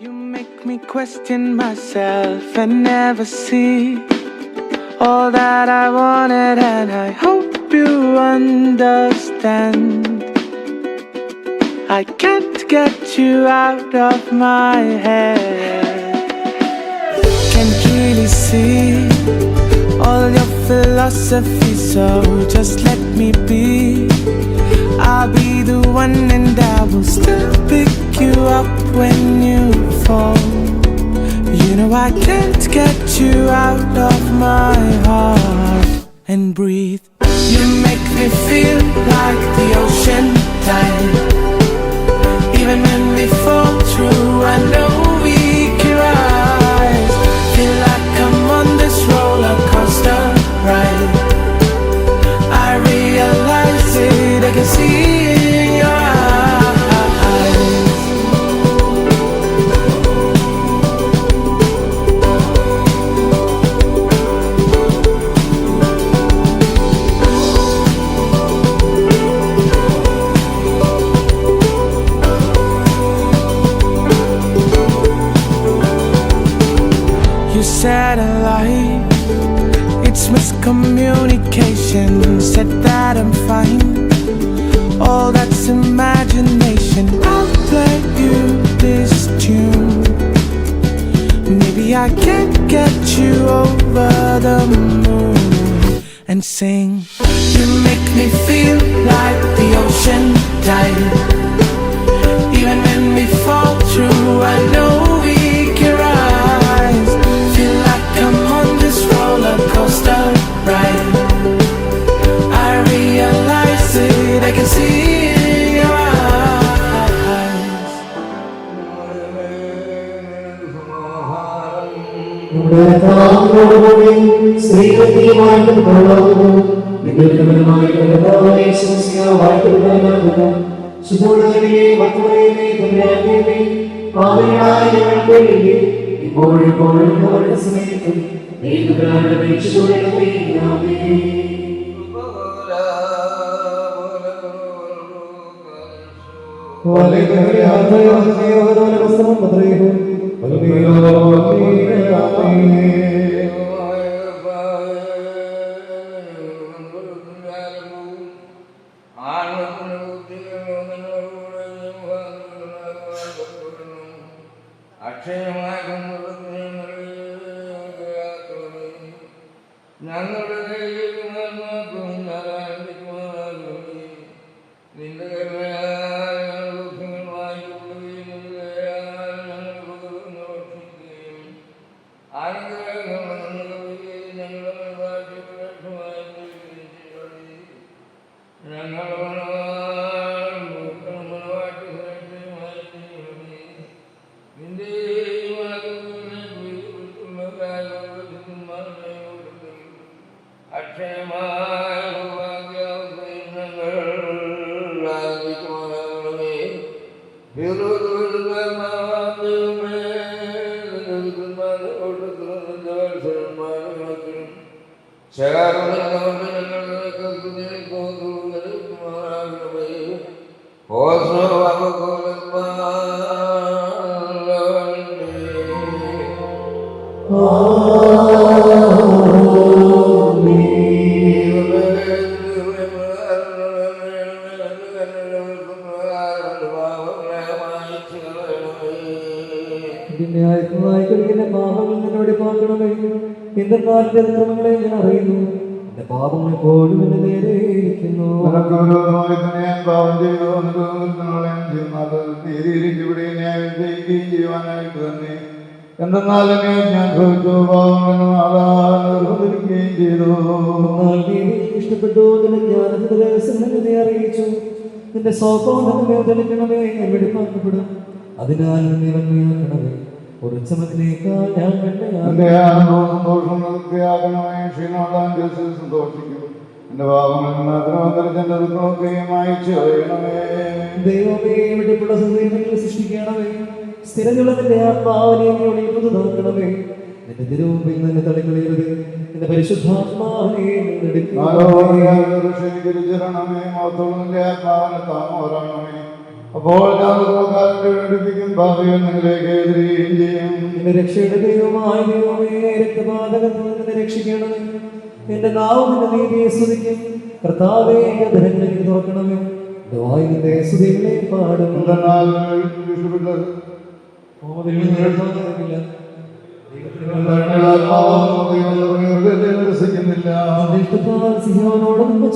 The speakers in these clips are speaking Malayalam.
You make me question myself and never see all that I wanted, and I hope you understand. I can't get you out of my head. Can't really see all your philosophy, so just let me be. I'll be the one and I will still pick you up when you fall. You know I can't get you out of my heart. And breathe. You make me feel like the ocean tide. Even when we fall through, I know we can rise. Feel like I'm on this roller coaster ride. I realize it, I can see it in your eyes. You said a lie, it's miscommunication. Said that I'm fine, all that's imagination. I'll play you this tune. Maybe I can't get you over the moon and sing. You make me feel like the ocean tide. Even when we fall through, I know we can rise. Feel like I'm on this roller coaster ride. I realize it, I can see it in your eyes. അപ്പോൾ ഞാൻ പ്രേരിപ്പിക്കും ഭാവികൾ നിങ്ങളിലേക്ക് എതിരുകയും ചെയ്യും. എന്റെ രക്ഷയുടെ ദൈവമായ ദൈവമേ, രക്തപാതകത്തിൽ നിന്ന് രക്ഷിക്കണമേ. എന്റെ നാവ് നിന്റെ നീതിയെ സ്തുതിക്കും. കർത്താവേ, എന്റെ ധനങ്ങൾ എനിക്ക് തുറക്കണമേ. ദയവായി നിന്റെ സ്തുതികളെ പാടും.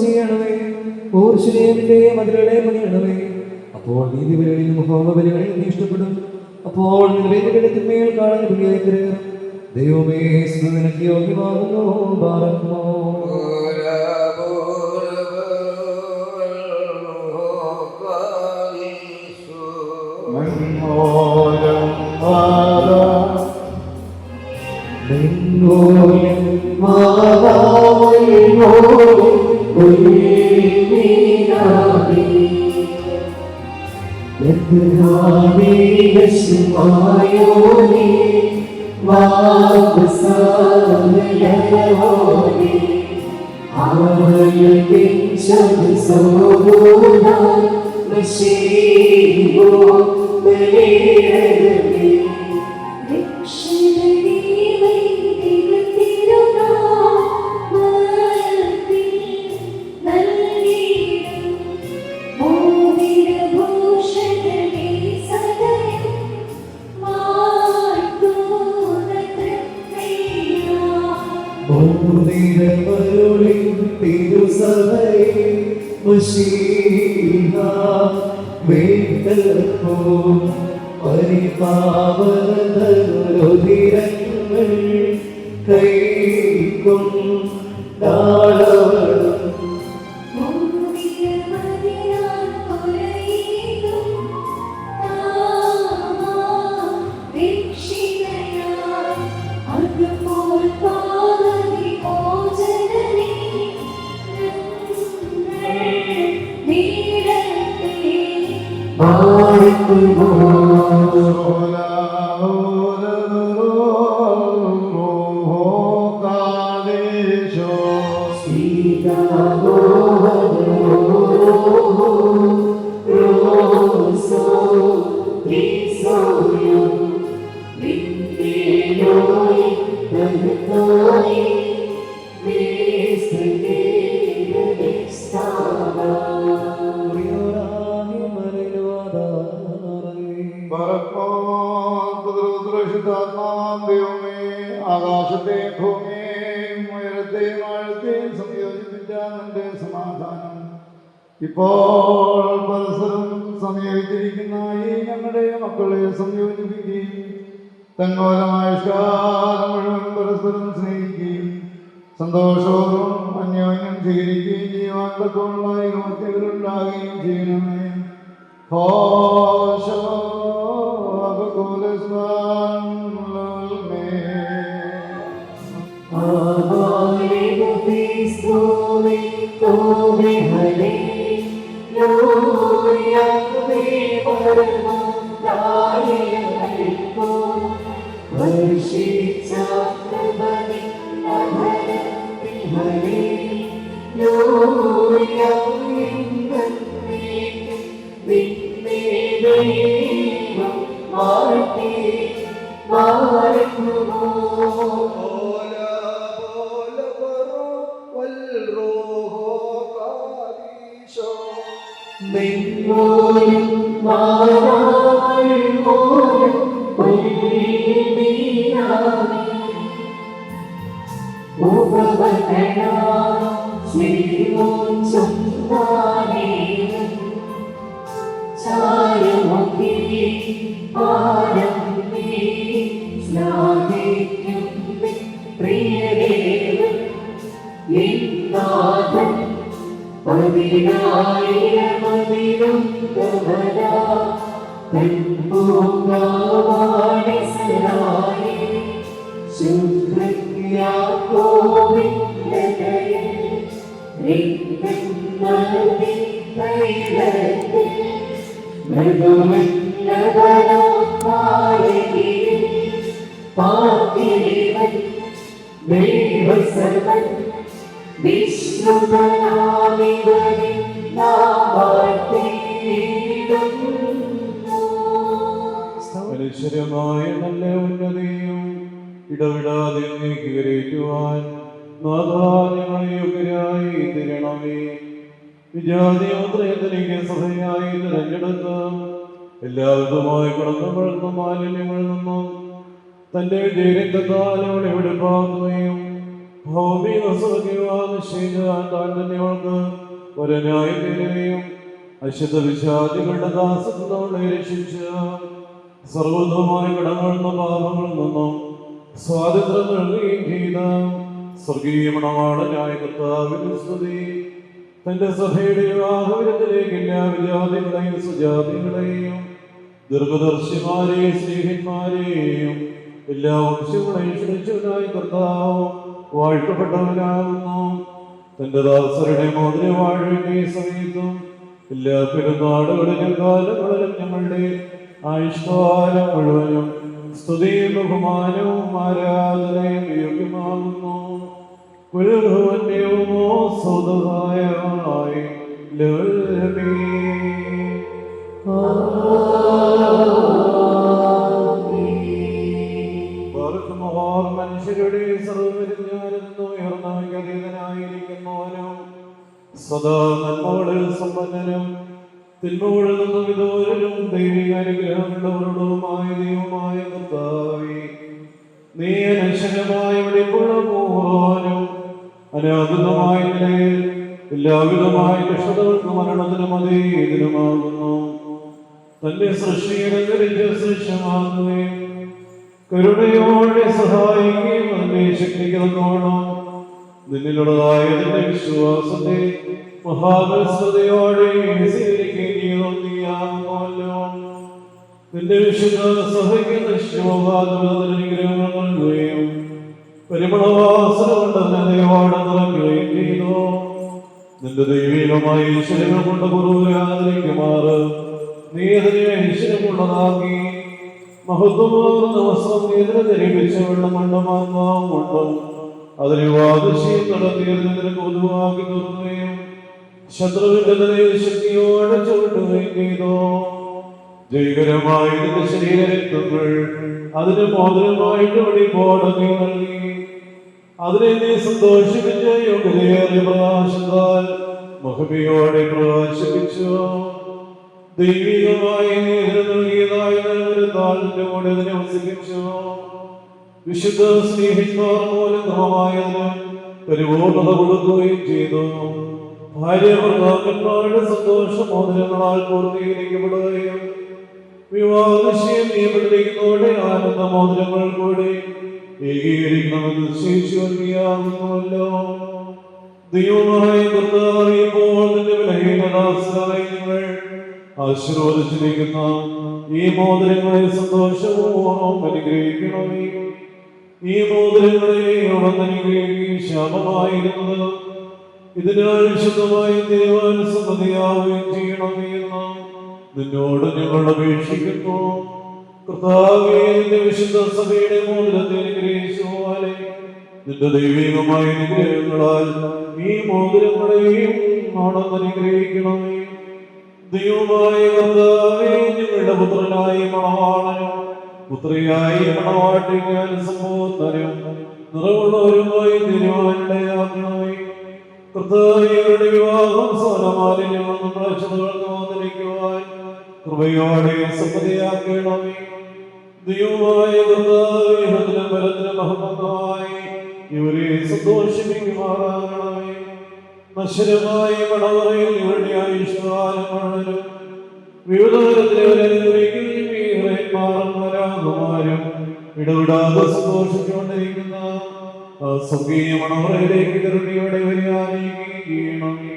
ചെയ്യണമേ. ഓർശിലേമിന്റെ മതിലുകളെ പണിയണമേ. അപ്പോൾ നീതിബലികളിലും ഹോമബലികളിലും നീ ഇഷ്ടപ്പെടും. അപ്പോൾ നിവേദനത്തിന്മേൽ കാണുന്ന പുണ്യകരം ദൈവമേ, നിനക്ക് യോഗ്യമാകുന്നു. ബാറക്കുമോ ആകാശത്തെ ഭൂമിയെയും ഉയരത്തെയും ആഴത്തെയും സംയോജിപ്പിച്ച നിന്റെ സമാധാനം ഇപ്പോൾ പരസ്പരം സംയോജിച്ചിരിക്കുന്ന ഈ ഞങ്ങളുടെ മക്കളെ സംയോജിപ്പിക്കുകയും തന്മൂലമായ കാലം മുഴുവൻ പരസ്പരം സ്നേഹിക്കുകയും സന്തോഷവും അന്യോന്യം സ്വീകരിക്കുകയും ചെയ്യുവാൻ തക്കമുള്ള യുവത്യകളുണ്ടാകുകയും ചെയ്യണമേ. Vishnu അനശ്വരമായ നല്ല ഉന്നതിയും ഇടവിടാതെ നീക്കിവരേറ്റുവാൻ നാഥാന്യങ്ങളെ യോഗ്യരായി തീരണമേ. വിജാതിയാത്രയെത്തിലേക്ക് സഭയായി തിരഞ്ഞെടുത്ത് എല്ലാവിധമായ കടന്നുകളിൽ നിന്നും മാലിന്യങ്ങളിൽ നിന്നും തന്റെ വിജയരക്തത്താൽ അവളെ വെടിപ്പാക്കുകയും ഭൗമിക നിശ്ചയിച്ചാൽ താൻ തന്നെ അവൾക്ക് വരനായി തീരുകയും അശുദ്ധ വിശാദികളുടെ ദാസത്വത്തോടെ രക്ഷിച്ച സർവ്വതമായ കടങ്ങളിൽ നിന്നും പാപങ്ങളിൽ നിന്നും സ്വാതന്ത്ര്യം നൽകുകയും ചെയ്ത സ്വർഗീയ മണവാളനായ കർത്താവിന്റെ സ്തുതി. തന്റെ സഭയുടെ വിവാഹവിരുദ്ധത്തിലേക്ക് എല്ലാ വിജാതികളെയും സുജാതികളെയും ദീർഘദർശിമാരെയും സ്നേഹിന്മാരെയും എല്ലാ വംശങ്ങളെയും ക്ഷണിച്ചവനായി കർത്താവ് വാഴ്ത്തപ്പെട്ടവനാകുന്നു. തന്റെ ദാസരുടെ മോതിര വാഴുന്ന സമയത്തും എല്ലാ പെരുന്നാളുകളിലും കാലങ്ങളിലും ഞങ്ങളുടെ ആയുഷ്കാലം മുഴുവനും സ്തുതിയും ബഹുമാനവും ആരാധനയും യോഗ്യമാകുന്നു. കുലഭവന്യമോ സ്വതഹായി ലവൽമേ. മനുഷ്യരുടെ സർവ്വവിജ്ഞാനത്തിനും ഉയർന്നതീതനായിരിക്കുന്നവനും സദാ നന്മകളിൽ സമ്പന്നനും തിന്മകളിൽ നിന്നും വിദൂരനും ദൈവിക അനുഗ്രഹമുള്ളവരുടേതുമായ ദൈവമായ കർത്താവേ, നീ അനശ്വരമായ വെളിപ്പുള്ള പൂർവ്വനും അനാദൃതമായ നിലയിൽ എല്ലാവിധമായ കഷ്ടതകൾക്കും മരണത്തിനും അതീതനുമാകുന്നു. തന്റെ സൃഷ്ടിയെ സൃഷ്ടമാകുകയും കരുണയോടെ സഹായിക്കുകയും അതിനെ ശക്തിക്കുന്നതോണം നിന്നിലുള്ളതായ നിന്റെ വിശ്വാസത്തെ മഹാബലസ്ഥതയോടെ സ്വീകരിക്കുകയും നീയാകുമല്ലോ. നിന്റെ വിശുദ്ധ സഭയ്ക്ക് നിശ്ചയമാകുകയും പരിമളവാസന കൊണ്ട് ദൈവോടെ നിറയ്ക്കുകയും ചെയ്തു. നിന്റെ ദൈവികമായ ഈശ്വരങ്ങൾ കൊണ്ട് പൂർവ്വരാതിരിക്കുമാറ് നീ അതിനെ ഐശ്വര്യമുള്ളതാക്കി മഹത്വമാർന്ന വസ്ത്രം നീതിനെ ധരിപ്പിച്ച വെള്ളമണ്ഡമാത്മാവും കൊണ്ടും അതിന് വാദശീം നടത്തിയതിന് പൊതുവാക്കി തീർക്കുകയും ശത്രുവിന്റെ തലയിൽ ശക്തിയോടെ ചവിട്ടുകയും ചെയ്തു. ജയകരമായ ഇതിന്റെ ശരീരരക്തങ്ങൾ അതിന് മോദനമായിട്ട് വെളിപ്പോടെ നീ നൽകി. അതിനെ നീ സന്തോഷിപ്പിച്ച യോഗ്യതയേറിയ പ്രകാശത്താൽ മഹിമയോടെ പ്രകാശിപ്പിച്ചു. ദൈവികമായി നൽകിയതായ താഴ്ച കൂടെ അതിനെ വസിപ്പിച്ചു. വിശുദ്ധ സ്നേഹിന്മാർ മൂലം ക്രമമായതിന് പരിപൂർണത കൊടുക്കുകയും ചെയ്തു. ഭാര്യ ഭർത്താക്കന്മാരുടെ സന്തോഷ മോദനങ്ങളാൽ പൂർത്തീകരിക്കപ്പെടുകയും വിവാഹനിശ്ചയം നിയമത്തിലേക്കുന്നതോടെ ആനന്ദ മോദനങ്ങൾ കൂടി ഏകീകരിക്കണമെന്ന് നിശ്ചയിച്ചു വരികയാകുന്നുവല്ലോ. ദൈവമായ കർത്താവേ, ഇപ്പോൾ നിന്റെ ബലഹീനദാസരായി നിങ്ങൾ ആശീർവദിച്ചിരിക്കുന്ന ഈ മോതിരങ്ങളെ സന്തോഷപൂർവ്വം അനുഗ്രഹിക്കണമേ. ഈ മോതിരങ്ങളെ അനുഗ്രഹിക്കുകയും ശാപമായിരുന്നത് ഇതിനാൽ വിശുദ്ധമായി ദൈവാനുസമ്മതിയാവുകയും ചെയ്യണമേ എന്ന് നിന്നോട് ഞങ്ങൾ അപേക്ഷിക്കുന്നു. കർത്താവേ, നിന്റെ വിശുദ്ധ സഭയുടെ മോതിരത്തെ അനുഗ്രഹിച്ചു പോലെ നിന്റെ ദൈവികമായ അനുഗ്രഹങ്ങളാൽ ഈ മോതിരങ്ങളെയും അനുഗ്രഹിക്കണമേ. ദൈവമായ കർത്താവേ, ഞങ്ങളുടെ പുത്രനായി മണവാളനും പുത്രിയായി മണവാട്ടിക്കാൻ സമ്മോത്തരും നിറവുള്ളവരുമായി തിരുവാനിടയാക്കണമേ. കർത്താവിയുടെ വിവാഹം സോനമാലിന്യമെന്നും പ്രശ്നങ്ങൾക്ക് വന്നിരിക്കുവാൻ കൃപയോടെ സമ്മതിയാക്കണമേ. ദൈവമായ കർത്താവേ, ഹൃദയം ബലത്തിന് മഹത്വമായി ഇവരെ സന്തോഷിപ്പിക്കുമാറാകണമേ. നശ്വരമായ മണവറയിൽ ഇവരുടെ ആയുഷ്കാലം മുഴുവനും വിവിധ തരത്തിലവരനുഗ്രഹിക്കുകയും ഇടവിടാതെ സന്തോഷിച്ചുകൊണ്ടിരിക്കുന്ന സ്വർഗീയ മണവറയിലേക്ക് കരുണയോടെ വരികയും ചെയ്യണമേ.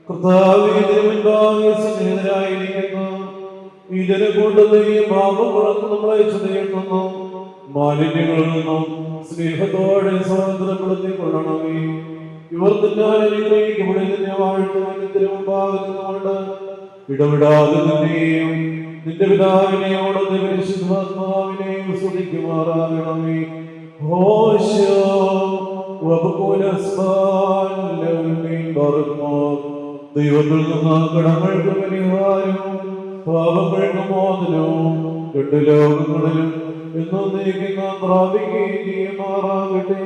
കർത്താവേ, തിരുമുൻപാകെ സന്നിഹിതരായിരിക്കുന്ന ഈ ജനക്കൂട്ടത്തെയും പാപങ്ങളൊക്കെ നമ്മളെ ചുമയുന്നു മാലിന്യങ്ങളിൽ നിന്നും സ്നേഹത്തോടെ സ്വാതന്ത്ര്യപ്പെടുത്തിക്കൊള്ളണമേ. ഇവർ നിന്നാൽ അനുഗ്രഹിക്കപ്പെടും. നിന്നെ വാഴ്ത്തുവാൻ തിരുമുമ്പാകുന്നുകൊണ്ട് ഇടവിടാതെ നിന്നെയും നിന്റെ പിതാവിനെയോട് പരിശുദ്ധാത്മാവിനെയും സ്തുതിക്കുമാറാകണമേ. ദൈവത്തിൽ നിന്ന് കടങ്ങൾക്ക് പരിഹാരവും പാപങ്ങൾക്ക് മോചനവും രണ്ട് ലോകങ്ങളിലും എന്നേക്കും നാം പ്രാപിക്കുകയും ചെയ്യുമാറാകട്ടെ.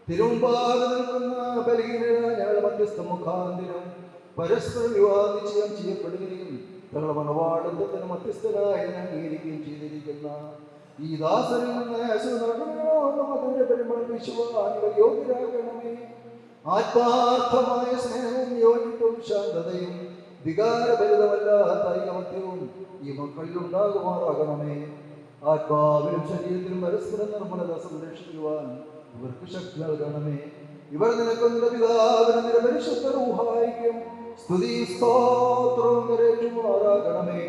തിരുമുമ്പാകെ നിൽക്കുന്ന ബലഹീനരായ ഞങ്ങളുടെ മധ്യസ്ഥ മുഖാന്തിരം പരസ്പര വിവാഹ നിശ്ചയം ചെയ്യപ്പെടുകയും തങ്ങളുടെ മണവാടത്തിന് മധ്യസ്ഥരായി അംഗീകരിക്കുകയും ചെയ്തിരിക്കുന്ന ഈ ദാസരിൽ നിന്ന് പെരുമൾ വിശ്വാനികൾ യോഗ്യരാകണമേ. ആത്മാർത്ഥമായ സ്നേഹവും യോജിപ്പും ശാന്തതയും വികാരഭരിതമല്ലാത്ത ഐകമത്യവും ഈ മക്കളിൽ ഉണ്ടാകുമാറാകണമേ. ആത്മാവിലും ശരീരത്തിലും പരസ്പരം നിർമ്മലത സംരക്ഷിക്കുവാൻ ഇവർക്ക് ശക്തി നൽകണമേ. ഇവർ നിനക്കൊന്നിന്റെ പിതാവിനും നിന്റെ പരിശുദ്ധ റൂഹായിക്കും സ്തുതിയും സ്തോത്രവും കരേറ്റുമാറാകണമേ.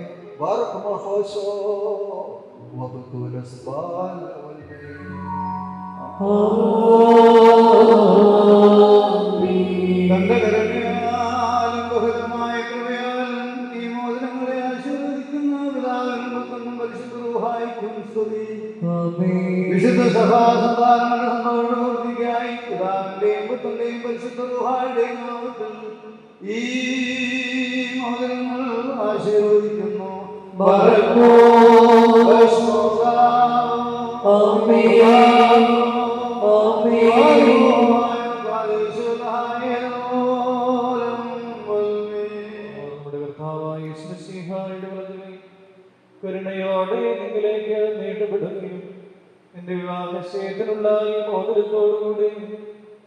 തന്റെ കരുണയാലും ബഹുതമായ കൃപയാലും ഈ മോചനങ്ങളെ ആശീർവദിക്കുന്ന പിതാവിനും പുത്രനും പരിശുദ്ധ റൂഹായിക്കും സ്തുതി. വിശുദ്ധ സഭാസന്താനങ്ങളുടെ സന്തോഷപൂർത്തിക്കായി പിതാവിന്റെയും പുത്രന്റെയും പരിശുദ്ധ റൂഹായുടെയും നാമത്തിൽ ഈ മോചനങ്ങൾ ആശീർവദിക്കുന്നു. കരുണയോടെ നിങ്ങളിലേക്ക് നീട്ടപ്പെടുകയും എന്റെ വിവാഹശേഷത്തിനുള്ള ഈ മോതിരത്തോടുകൂടി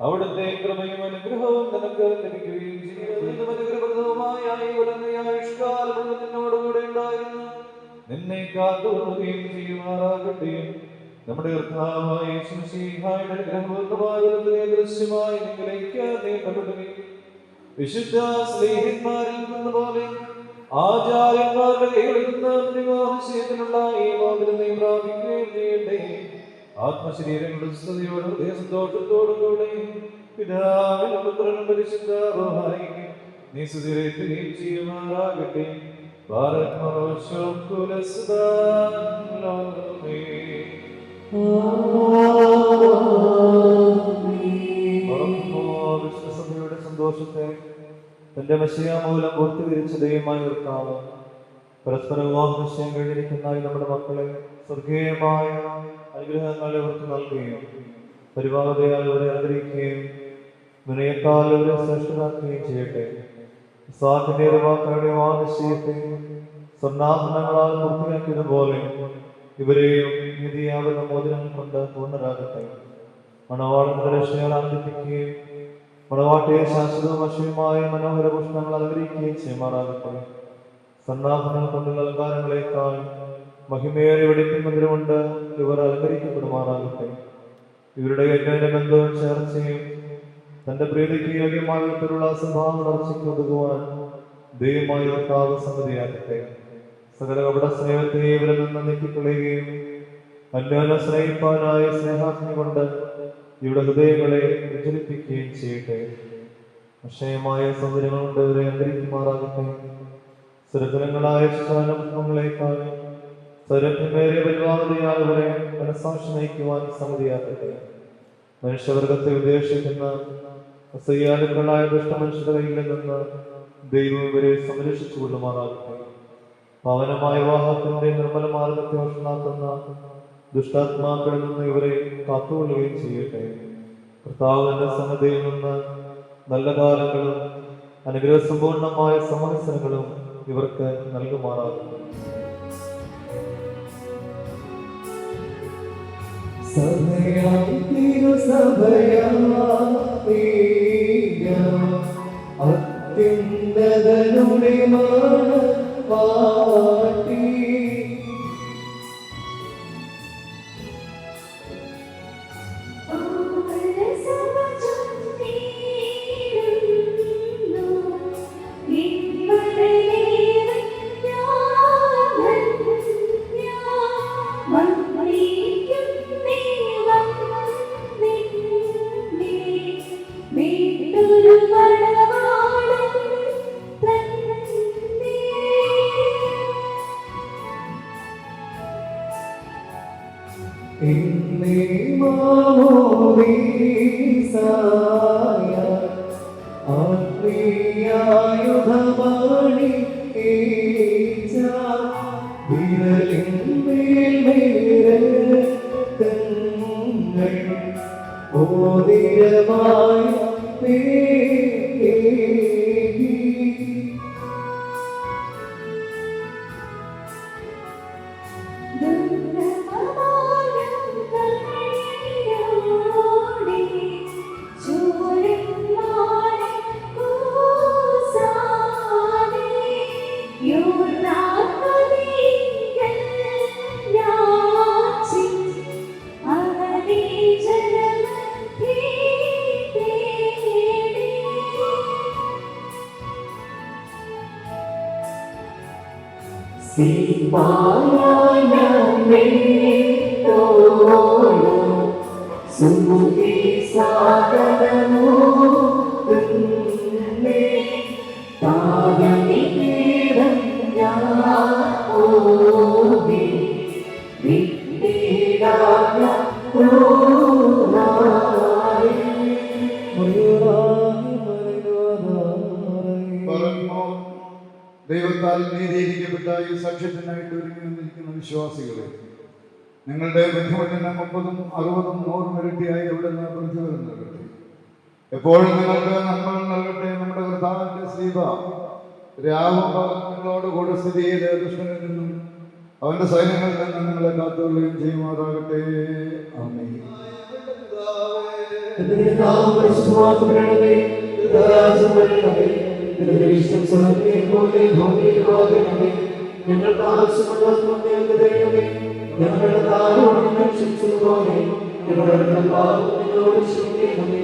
അവിടുത്തെ കൃപയും അനുഗ്രഹവും നിനക്ക് ലഭിക്കുകയും ചെയ്യും. അനുഗ്രഹപ്രദവുമായ നിന്നോടുകൂടെ ഉണ്ടായിരുന്നു നിന്നെ കാത്തുകൊള്ളുകയും ചെയ്യുമാറാകട്ടെ. നമ്മുടെ കർത്താവായ യേശുമിശിഹായുടെ അനുഗ്രഹപൂർണ്ണമായ ദൃശ്യമായി നിങ്ങളിലേക്ക് നീട്ടപ്പെടുകയും വിശുദ്ധ സ്നേഹിതന്മാരിൽ നിന്നപോലെ ആചാര്യന്മാരുടെ കൈകളിൽ നിന്ന് വിവാഹശേഷത്തിനുള്ള ഈ മോതിരം നീ പ്രാപിക്കുകയും ചെയ്യട്ടെ. ആത്മശരീരങ്ങളുടെ സ്തുതിയോടും ഹൃദയസന്തോഷത്തോടും കൂടെ പിതാവിനും പുത്രനും പരിശുദ്ധ റൂഹായിക്കും നീ സ്തുതിരേറ്റുകയും ചെയ്യുമാറാകട്ടെ. വിശ്വസഭയുടെ സന്തോഷത്തെ തന്റെ മെസ്സിയ മൂലം പൂർത്തീകരിച്ച ദൈവമായി നിർത്താവും. പരസ്പര വിവാഹ നിശ്ചയം കഴിഞ്ഞിരിക്കുന്ന നമ്മുടെ മക്കളെ സ്വർഗീയമായ അനുഗ്രഹങ്ങൾ ഇവർക്ക് നൽകുകയും പരിപാലതയാൽ ഇവരെ അനുഗ്രഹിക്കുകയും വിനയത്താൽ ഇവരെ ശ്രേഷ്ഠരാക്കുകയും ചെയ്യട്ടെ. സാഖിന്റെ വാക്കളുടെ വിവാഹ നിശ്ചയത്തെ സ്വർണ്ണാഭരണങ്ങളാൽ പൂർത്തിയാക്കിയതുപോലെ ഇവരെയും നീതിയാകുന്ന മോചനം കൊണ്ട് പൂർണ്ണരാകട്ടെ. മണവാളന്റെ രക്ഷയാൽ ആനന്ദിപ്പിക്കുകയും മണവാട്ടിയെ ശാശ്വതവും അശ്വയുമായ മനോഹര ഭൂഷണങ്ങൾ അനുഗ്രഹിക്കുകയും ചെയ്യുമാറാകട്ടെ. സ്വർണ്ണാഭരണങ്ങൾ കൊണ്ടുള്ള അലങ്കാരങ്ങളെക്കാൾ മഹിമയേറെ വെടിപ്പിക്കുന്നതിന് കൊണ്ട് ഇവർ അലങ്കരിക്കപ്പെടുമാറാകട്ടെ. ഇവരുടെ യജ്ഞ ബന്ധവും ചേർച്ചയും തന്റെ പ്രീതിക്ക് യോഗ്യമായ വിധത്തിലുള്ള സംഭാവന വളർച്ചയ്ക്ക് ഒതുക്കുവാൻ ദൈവമായ കർത്താവ് സമ്മതിയാകട്ടെ. സകല കപട സ്നേഹത്തെ ഇവരിൽ നിന്ന് നീക്കിക്കളയുകയും അന്യോന്യം സ്നേഹിപ്പാനായ സ്നേഹാഗ്നി കൊണ്ട് ഇവിടെ ഹൃദയങ്ങളെ വിചലിപ്പിക്കുകയും ചെയ്യട്ടെ. അക്ഷയമായ സൗകര്യങ്ങൾ കൊണ്ട് ഇവരെ അന്തരിക്കുമാറാകട്ടെ. സുരതലങ്ങളായ ശാലങ്ങളേക്കാൾ സ്വരഭ്യമേറിയ പരിപാടിയാൽ ഇവരെ മനസ്സാക്ഷി നയിക്കുവാൻ സമ്മതിയാകട്ടെ. മനുഷ്യവർഗത്തെ ഉദ്ദേശിക്കുന്ന അസഹ്യാലുക്കളായ ദുഷ്ടമനുഷ്യരുടെ കയ്യിൽ നിന്ന് ദൈവം ഇവരെ സംരക്ഷിച്ചു കൊള്ളുമാറാകട്ടെ. പാവനമായ വിവാഹത്തിന്റെ നിർമ്മല മാർഗത്തെ വഷളാക്കുന്ന ദുഷ്ടാത്മാക്കളിൽ നിന്ന് ഇവരെ കാത്തുകൊള്ളുകയും ചെയ്യട്ടെ. കർത്താവിന്റെ സന്നദ്ധയിൽ നിന്ന് നല്ല കാലങ്ങളും അനുഗ്രഹസമ്പൂർണമായ സമവത്സരങ്ങളും ഇവർക്ക് നൽകുമാറാകട്ടെ. അത്യുന്നതനുടെ പാട്ടി ആയുധമണി ദൈവത്താൽ നീതീകരിക്കപ്പെട്ട ഈ സാക്ഷ്യത്തിനായിട്ട് ഒരുങ്ങി വന്നിരിക്കുന്ന വിശ്വാസികളെ, നിങ്ങളുടെ ബുദ്ധിമുട്ടിന് 30, 60, 100 ഇരട്ടിയായി അവിടെ നിന്ന് പ്രതിഫലം നൽകട്ടെ. എപ്പോഴും നിങ്ങൾക്ക് നന്മ നൽകട്ടെ. നമ്മുടെ കർത്താവിന്റെ സ്ലീബ രാവും പകലും നിങ്ങളോട് കൂടെ സ്ഥിതി ചെയ്ത ദുഷ്ടനിൽ നിന്നും അവന്റെ സൈന്യങ്ങളിൽ നിന്നും നിങ്ങളെ കാത്തുകൊള്ളുകയും ചെയ്യുമാറാകട്ടെ. ആമേൻ. ഞങ്ങൾക്ക് ആവശ്യമുള്ള ഞങ്ങളുടെ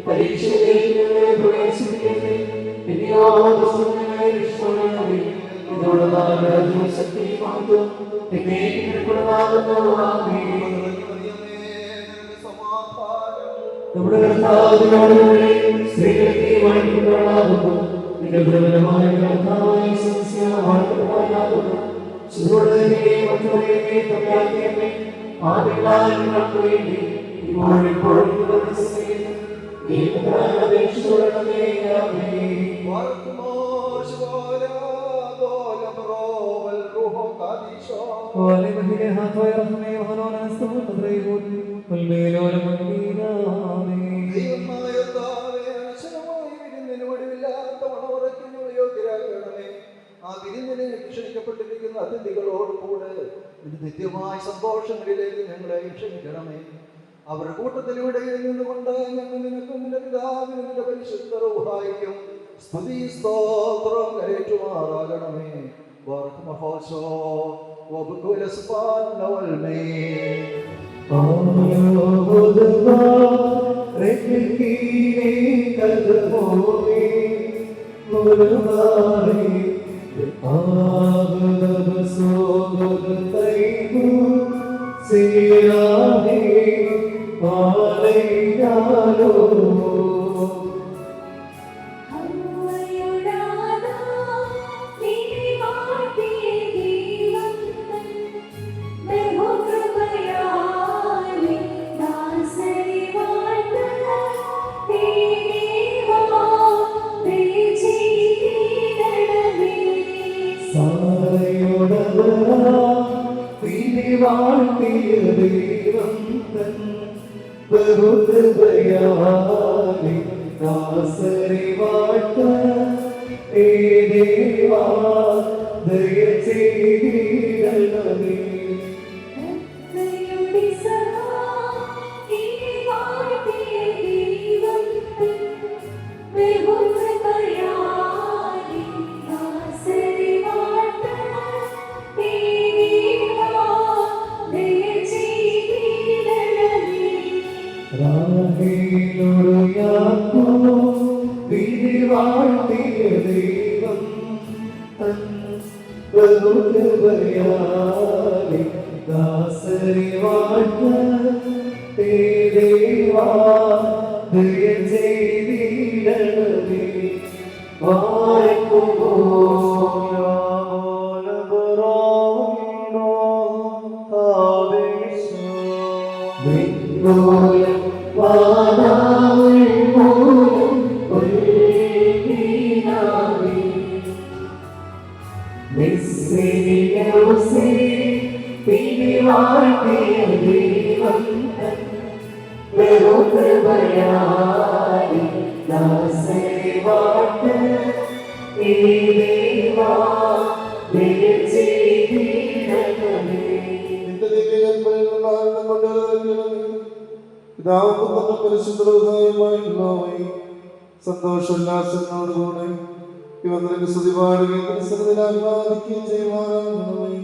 പരീക്ഷയിലേക്ക് ഞങ്ങളെ പ്രവേശിപ്പിക്കട്ടെ. ഇതിനോട് ശക്തി മാത്രം നമ്മുടെ കർത്താവിനോടുകൂടി സ്ത്രീകൾക്ക് വാഴ്ത്തപ്പെടാകുന്നു. നിന്റെ പ്രബലമായ കർത്താവായ വാഴ്ത്തപ്പെടാകുന്നു. ആദ്യങ്ങൾക്ക് വേണ്ടി ഇപ്പോഴും ആ വിരുന്നിനെ ക്ഷണിക്കപ്പെട്ടിരിക്കുന്ന അതിഥികളോടുകൂടെ നിത്യമായ സന്തോഷങ്ങളിലേക്ക് ഞങ്ങളെ ക്ഷണിക്കണമേ. അവരുടെ കൂട്ടത്തിലൂടെ നിന്നുകൊണ്ട് ഞങ്ങൾ നിനക്കും നിന്റെ പിതാവിനും നിന്റെ പരിശുദ്ധ റൂഹായിക്കും സ്തുതി സ്തോത്രം കരേറ്റുമാറാകണമേ. وبكل صفات والمين സന്തോഷോല്ലാസങ്ങളോടുകൂടെ ഇവർക്ക് സ്തുതി പാടുകയും ആഹ്ലാദിക്കുകയും ചെയ്യുവാനാകണമേ.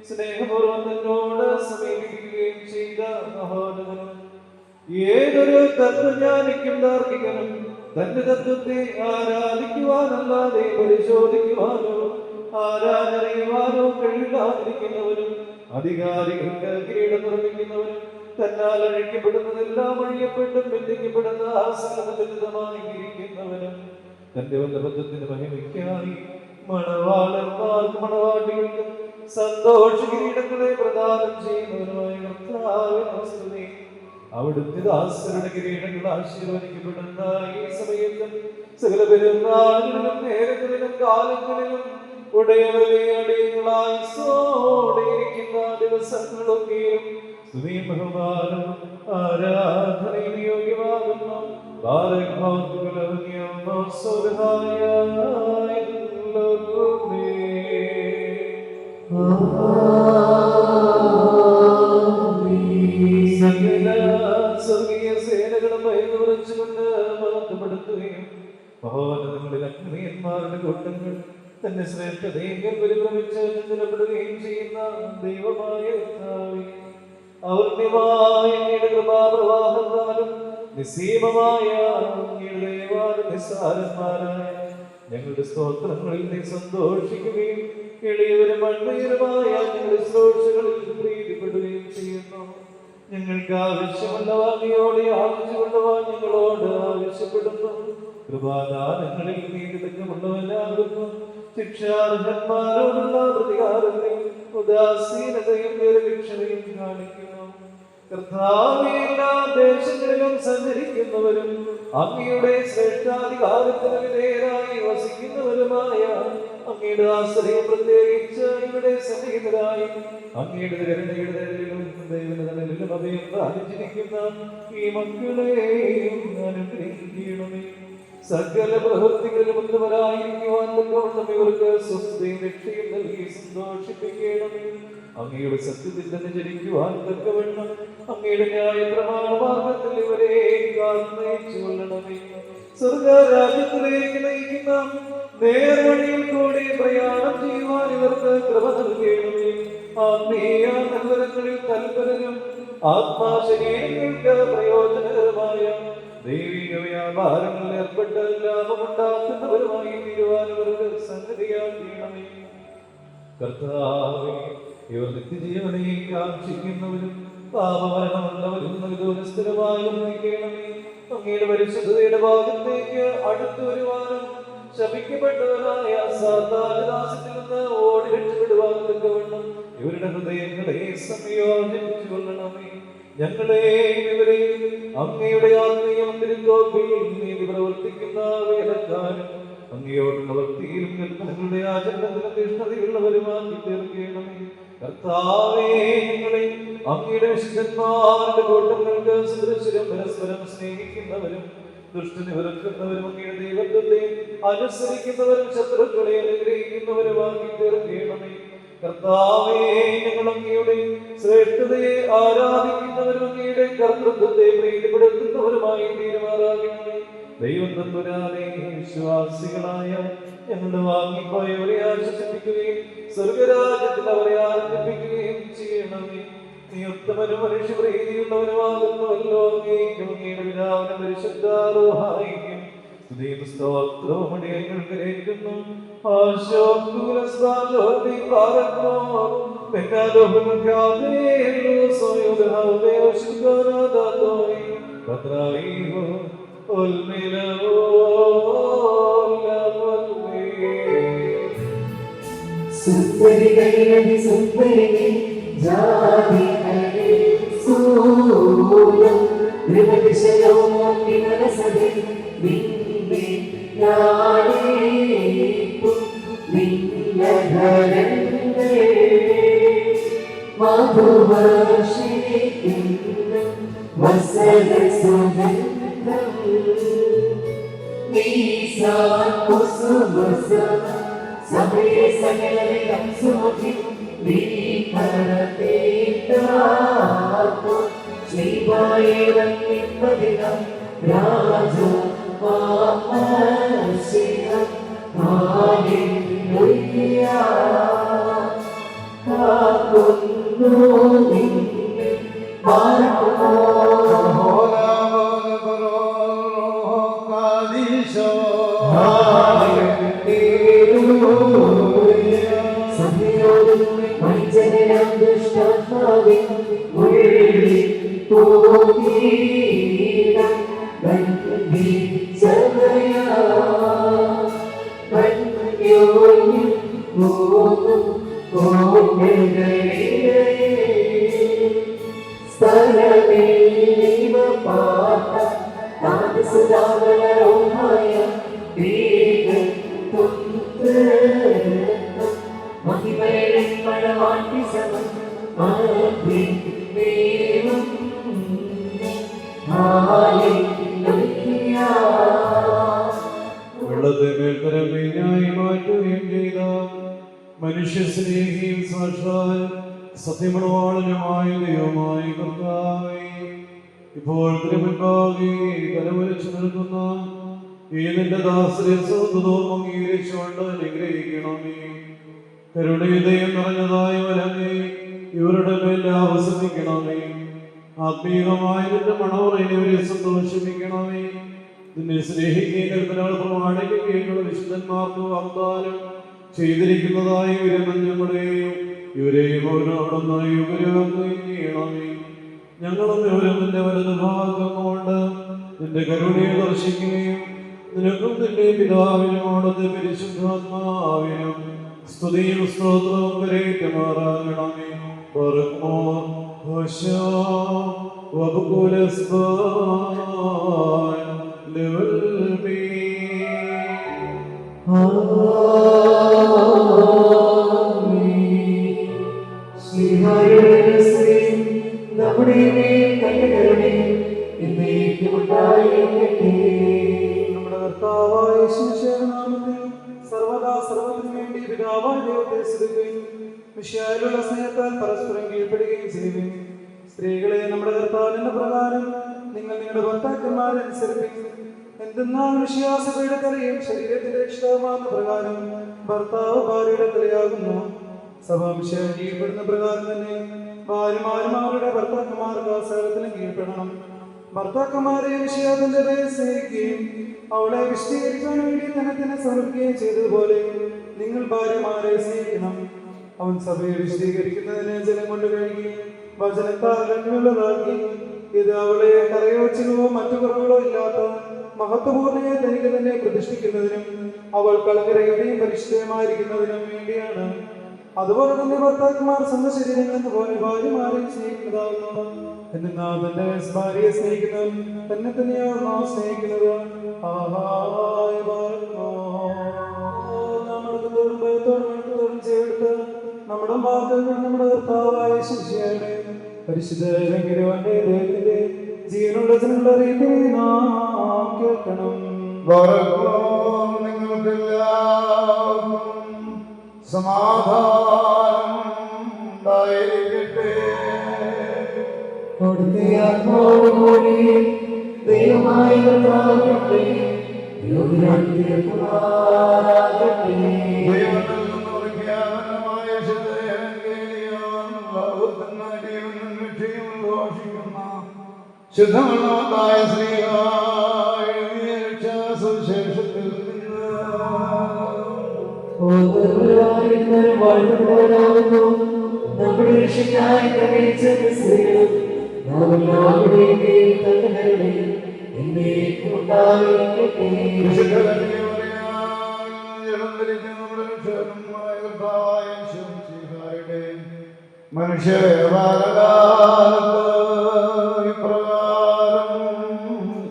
സ്നേഹപൂർവ്വം എന്നോട് സമീപിക്കുകയും ചെയ്ത ഏതൊരു തത്വജ്ഞാനിക്കും താർക്കികനും തന്റെ തത്വത്തെ ആരാധിക്കുവാനല്ലാതെ പരിശോധിക്കുവാനോ ആരാധനയുവാനോ കഴിവില്ലാതിരിക്കുന്നവനും അധികാരികൾക്ക് കിരീടം നിർമ്മിക്കുന്നവനും തന്നാൽ അഴിക്കപ്പെടുന്നതെല്ലാം അഴിയപ്പെട്ടും ബന്ധിക്കപ്പെടുന്ന ആസനബന്ധിതമായി ഇരിക്കുന്നവനും തന്റെ വല്ലഭത്വത്തിന്റെ മഹിമയ്ക്കായി മണവാളന്മാർക്കും മണവാട്ടികൾക്കും സന്തോഷ കിരീടങ്ങളെ പ്രദാനം ചെയ്യുന്നവനുമായ കർത്താവിനെ സ്തുതി. അവിടുത്തെ ദാസരുടെ കിരീടങ്ങൾ ആശീർവദിക്കപ്പെടുന്ന ഈ സമയത്തും സകല പെരുന്നാളുകളിലും നേരങ്ങളിലും കാലങ്ങളിലും ഉടയവരെ അടിയങ്ങളായിരിക്കുന്ന ദിവസങ്ങളൊക്കെയും സ്തുതിയും ബഹുമാനം ആരാധനയും യോഗ്യമാകുന്നു. സ്വർഗീയ സേനകളും വൈകുറച്ചുകൊണ്ട് മഹത്വപ്പെടുത്തുകയും മഹോന്നതങ്ങളിൽ അഗ്നിയന്മാരുടെ കൂട്ടങ്ങൾ തന്നെ ശ്രേഷ്ഠതയെങ്കിൽ പരിഭ്രമിച്ച് നിലപ്പെടുകയും ചെയ്യുന്ന ദൈവമായ അവരുടെ കൃപാപ്രവാഹത്താലും നിസ്സീമമായ നിസ്സാരന്മാരായ ഞങ്ങളുടെ സ്തോത്രങ്ങളിൽ നീ സന്തോഷിക്കുകയും എളിയവരും അൺമയരുമായ ഞങ്ങളുടെ സ്രോതസ്സുകളിൽ പ്രീതിപ്പെടുകയും ചെയ്യുന്നു. ഞങ്ങൾക്ക് ആവശ്യമുള്ളവ നീയോട് യാചിച്ചുകൊണ്ടവ ഞങ്ങളോട് ആവശ്യപ്പെടുന്നു. കൃപാദാനങ്ങളിൽ നീ തികഞ്ഞുള്ളവനാകുന്നു. ശിക്ഷാർഹന്മാരോടുള്ള പ്രതികാരത്തെയും ഉദാസീനതയും നിരവീക്ഷണയും കാണിക്കുന്നു. കർത്താവേ, എല്ലാ ദേശങ്ങളിലും സഞ്ചരിക്കുന്നവരും അങ്ങയുടെ ശ്രേഷ്ഠാധികാരത്തിന് വിധേയരായി വസിക്കുന്നവരുമായ അങ്ങയുടെ ആശ്രയം പ്രത്യേകിച്ച് ഇവിടെ സന്നിഹിതരായി അങ്ങയുടെ കരുണയുടെ നിഴലിലും ദൈവനിഴലിലും അഭയം പ്രാപിച്ചിരിക്കുന്ന ഈ മക്കളെയും അനുഗ്രഹിക്കണമേ. സകല പ്രവൃത്തികളിലും ഉത്തമരായിരിക്കുവാൻ തക്കവണ്ണം ഇവർക്ക് സ്വസ്ഥതയും രക്ഷയും നൽകി സന്തോഷിപ്പിക്കണമേ. അങ്ങയുടെ സത്യത്തിൽ തന്നെ ജനിക്കുവാൻ തക്കവണ്ണം അങ്ങയുടെ ന്യായ പ്രമാണമാർഗത്തിൽ ഇവരെ നയിച്ചു കൊള്ളണമേ. സ്വർഗരാജ്യത്തിലേക്ക് നയിക്കുന്ന നേർവഴിയിൽ കൂടി പ്രയാണം ചെയ്യുവാൻ ഇവർക്ക് കൃപ നൽകണമേ. ആത്മീയ നഗരങ്ങളിൽ തൽപരരും ആത്മാശരീരങ്ങൾക്ക് പ്രയോജനകരമായ ദൈവിക വ്യാപാരങ്ങളിൽ ഏർപ്പെട്ട് ലാഭമുണ്ടാക്കുന്നവരുമായി തീരുവാൻ ഇവർക്ക് സംഗതിയാക്കണമേ. കർത്താവേ, ഇവർ നിത്യജീവനെ കാക്ഷിക്കുന്നവരും പാപമരണമുള്ളവരും ദൂരസ്ഥിരമായി നയിക്കണമേ. അങ്ങയുടെ പരിശുദ്ധതയുടെ ഭാഗത്തേക്ക് അടുത്തു വരുവാനും ശപിക്കപ്പെട്ടവരായ സാധാരണദാസത്തിൽ നിന്ന് ഓടി രക്ഷപ്പെടുവാൻ തക്കവണ്ണം ഇവരുടെ ഹൃദയങ്ങളെ സംയോജിപ്പിച്ചു കൊള്ളണമേ. ഞങ്ങളെ ഇവരെയും അങ്ങയുടെ ആത്മീയ മന്ദിരത്തോപ്പിൽ നീതി പ്രവർത്തിക്കുന്ന വേലക്കാരും അങ്ങയോടുള്ള ഭക്തിയിലും കൽപ്പനകളുടെ ആചരണത്തിലും തീഷ്ണതയുള്ളവരുമാക്കി തീർക്കണമേ. കർത്താവേ, ഞങ്ങളെ അങ്ങയുടെ വിശുദ്ധന്മാരുടെ കൂട്ടങ്ങൾക്ക് സദൃശരും പരസ്പരം സ്നേഹിക്കുന്നവരും ദുഷ്ടനെ വെറുക്കുന്നവരും അങ്ങയുടെ ദൈവത്വത്തെ അനുസരിക്കുന്നവരും ശത്രുക്കളെ അനുഗ്രഹിക്കുന്നവരുമാക്കി തീർക്കണമേ. കർത്താവേ, ഞങ്ങൾ അങ്ങയുടെ ശ്രേഷ്ഠതയെ ആരാധിക്കുന്നവരും അങ്ങയുടെ കർത്തൃത്വത്തെ പ്രീതിപ്പെടുത്തുന്നവരുമായി തീരുമാറാകണമേ. ദൈവം തമ്പുരാനെ വിശ്വാസികളായ ഞങ്ങളുടെ വാങ്ങിപ്പോയവരെ ആശ്വസിപ്പിക്കുകയും സ്വർഗരാജ്യത്തിൽ അവരെ ആനന്ദിപ്പിക്കുകയും ചെയ്യണമേ. നീ ഉത്തമനും മനുഷ്യപ്രീതിയുള്ളവനുമാകുന്നുവല്ലോ. അങ്ങയുടെ പിതാവിനും പരിശുദ്ധാരോഹായിക്കും സ്തുതിയും സ്തോത്രവും അടിയങ്ങൾക്ക് ഏൽക്കുന്നു. സുന്ദരികളെ സുന്ദരികളെ ജാതികളെ സൂലം ത്രിവദിശയോ വിമലസദേ നിന്നെ യാളേക്കും നിന്നധരങ്ങളെ മധുവർഷിക്കുന്ന വസന സുഗന്ധം നീസാ കുസുമസ സമയ സകലവിധം സുമുഖി നീകരതേതാത്മ ശ്രീവായേവം നിപ്പതിനം രാജോ വാമർശികം ഹാലേലൂയ കാക്കുന്നു നിന്നെ മാർക്കുമോ സഭയോടും വഞ്ചനയാം ദുഷ്ടാത്മാവേ ഉള്ളിൽ പോകീടം ബന്ധിച്ചവയാ ബന്ധിയോയും പോകും കോട്ടകളിലേ സ്ഥലമേവ പാട്ട താമസദാവലരോമായ മഹിമേഴും മഴവാട്ടി സമം വെള്ളത്തെ മേൽക്കരമീനായി മാറ്റുകയും ചെയ്ത മനുഷ്യസ്നേഹിയും സാക്ഷാൽ സത്യമുളവാളനുമായ ദൈവമായി കർത്താവേ, ഇപ്പോൾ തിരുമുൻപാകെ കരവലിച്ചു നിൽക്കുന്ന ഈ നിന്റെ ദാസരെ സ്വന്തവും അംഗീകരിച്ചുകൊണ്ട് അനുഗ്രഹിക്കണമേ. കരുണയുദയം നിറഞ്ഞതായ വലമേ ഇവരുടെ മേൽ ആവസിക്കണമേ. ആത്മീയമായ നിന്റെ മണോറയിനെ ഇവരെ സന്തോഷിപ്പിക്കണമേ. നിന്നെ സ്നേഹിക്കുകയും കൽപ്പനകൾ പ്രമാണിക്കുകയും വിശുദ്ധന്മാർക്ക് വാഗ്ദാനം ചെയ്തിരിക്കുന്നതായ വിരമഞ്ഞങ്ങളെയും ഇവരെയും അവരോടൊന്നായി ഉപരോഗം ചെയ്യണമേ. ഞങ്ങളും ഇവരും നിന്റെ വലത് ഭാഗം കൊണ്ട് നിന്റെ കരുണയെ ദർശിക്കുകയും നിനക്കും നിന്റെ പിതാവിനും അവിടുത്തെ പരിശുദ്ധാത്മാവിനും സ്തുതിയും സ്തോത്രവും കരേറ്റുമാറാകണമേ. നമ്മുടെ കർത്താവായ യേശുവിന്റെ നാമത്തിൽ സർവദാ സർവ്വത്തിനു വേണ്ടി പിതാവായ ദൈവത്തെ സ്തുതിക്കുകയും മിശിഹായിലുള്ള സ്നേഹത്താൽ പരസ്പരം കീഴ്പ്പെടുകയും ചെയ്യുകയും സ്ത്രീകളെ നമ്മുടെ കർത്താവിന്റെ പ്രകാരം നിങ്ങൾ നിങ്ങളുടെ ഭർത്താക്കന്മാരെ അനുസരിപ്പിക്കും. എന്തെന്നാൽ മിശിഹാസഭയുടെ തലയും ശരീരത്തിന്റെ രക്ഷിതാവുമാകുന്ന പ്രകാരം ഭർത്താവ് ഭാര്യയുടെ തലയാകുന്നു. സഭ മിശിഹായെ കീഴ്പ്പെടുന്ന പ്രകാരം തന്നെ ഭാര്യമാരും അവരുടെ ഭർത്താക്കന്മാർക്ക് ആ സകലത്തിലും കീഴ്പ്പെടണം. ഭർത്താക്കന്മാരെ മിശിഹായുടെ ദയയെ സ്നേഹിക്കുകയും അവളെ വിശദീകരിക്കാൻ വേണ്ടി തന്നെ സമർപ്പിക്കുകയും ചെയ്തതുപോലെ നിങ്ങൾ ഭാര്യമാരെ സ്നേഹിക്കണം. അവൻ സഭയെ വിശദീകരിക്കുന്നതിന് ജലം കൊണ്ട് കഴുകി വചനത്താൽ നന്മയുള്ളതാക്കി ഇത് അവളെ കരയോച്ചിലോ മറ്റു കുറവുകളോ ഇല്ലാത്ത മഹത്വപൂർണ്ണയെ തനിക്ക് തന്നെ പ്രതിഷ്ഠിക്കുന്നതിനും അവൾ കളങ്കരയുടെയും പരിശുദ്ധമായിരിക്കുന്നതിനും വേണ്ടിയാണ്. അതുപോലെ തന്നെ ഭർത്താക്കന്മാർ സ്വന്തം ശരീരങ്ങൾ പോലെ ഭാര്യമാരെയും സ്നേഹിക്കുന്നതാകുന്നു. എന്നാൽ തന്റെ ഭാര്യയെ സ്നേഹിക്കുന്നവൻ തന്നെ തന്നെയാണോ സ്നേഹിക്കുന്നത്. ഭയത്തോടും ചേർത്ത് നമ്മുടെ വാക്കുകൾ നമ്മുടെ കർത്താവായ ശിഷ്യയുടെ പരിശുദ്ധ ദൈവത്തിന്റെ ജീവനുള്ള ജനങ്ങളുടെ അറിയിപ്പിനെ നാം കേൾക്കണം. നിങ്ങൾക്കെല്ലാവർക്കും സമാധാനം ഉണ്ടായിരിക്കട്ടെ. അവിടുത്തെ ആത്മാവോടുകൂടി ദൈവമായ കർത്താവേ യോഗ്യനായി തീർക്കുമാറാകട്ടെ. ദൈവത്തിൽ നിന്ന് പ്രഖ്യാപനമായ ശുദ്ധമുള്ളതായ സുവിശേഷത്തിൽ നമ്മുടെ രക്ഷയ്ക്കായി പ്രവേശിച്ച സ്ത്രീകളും മനുഷ്യപ്രകാരം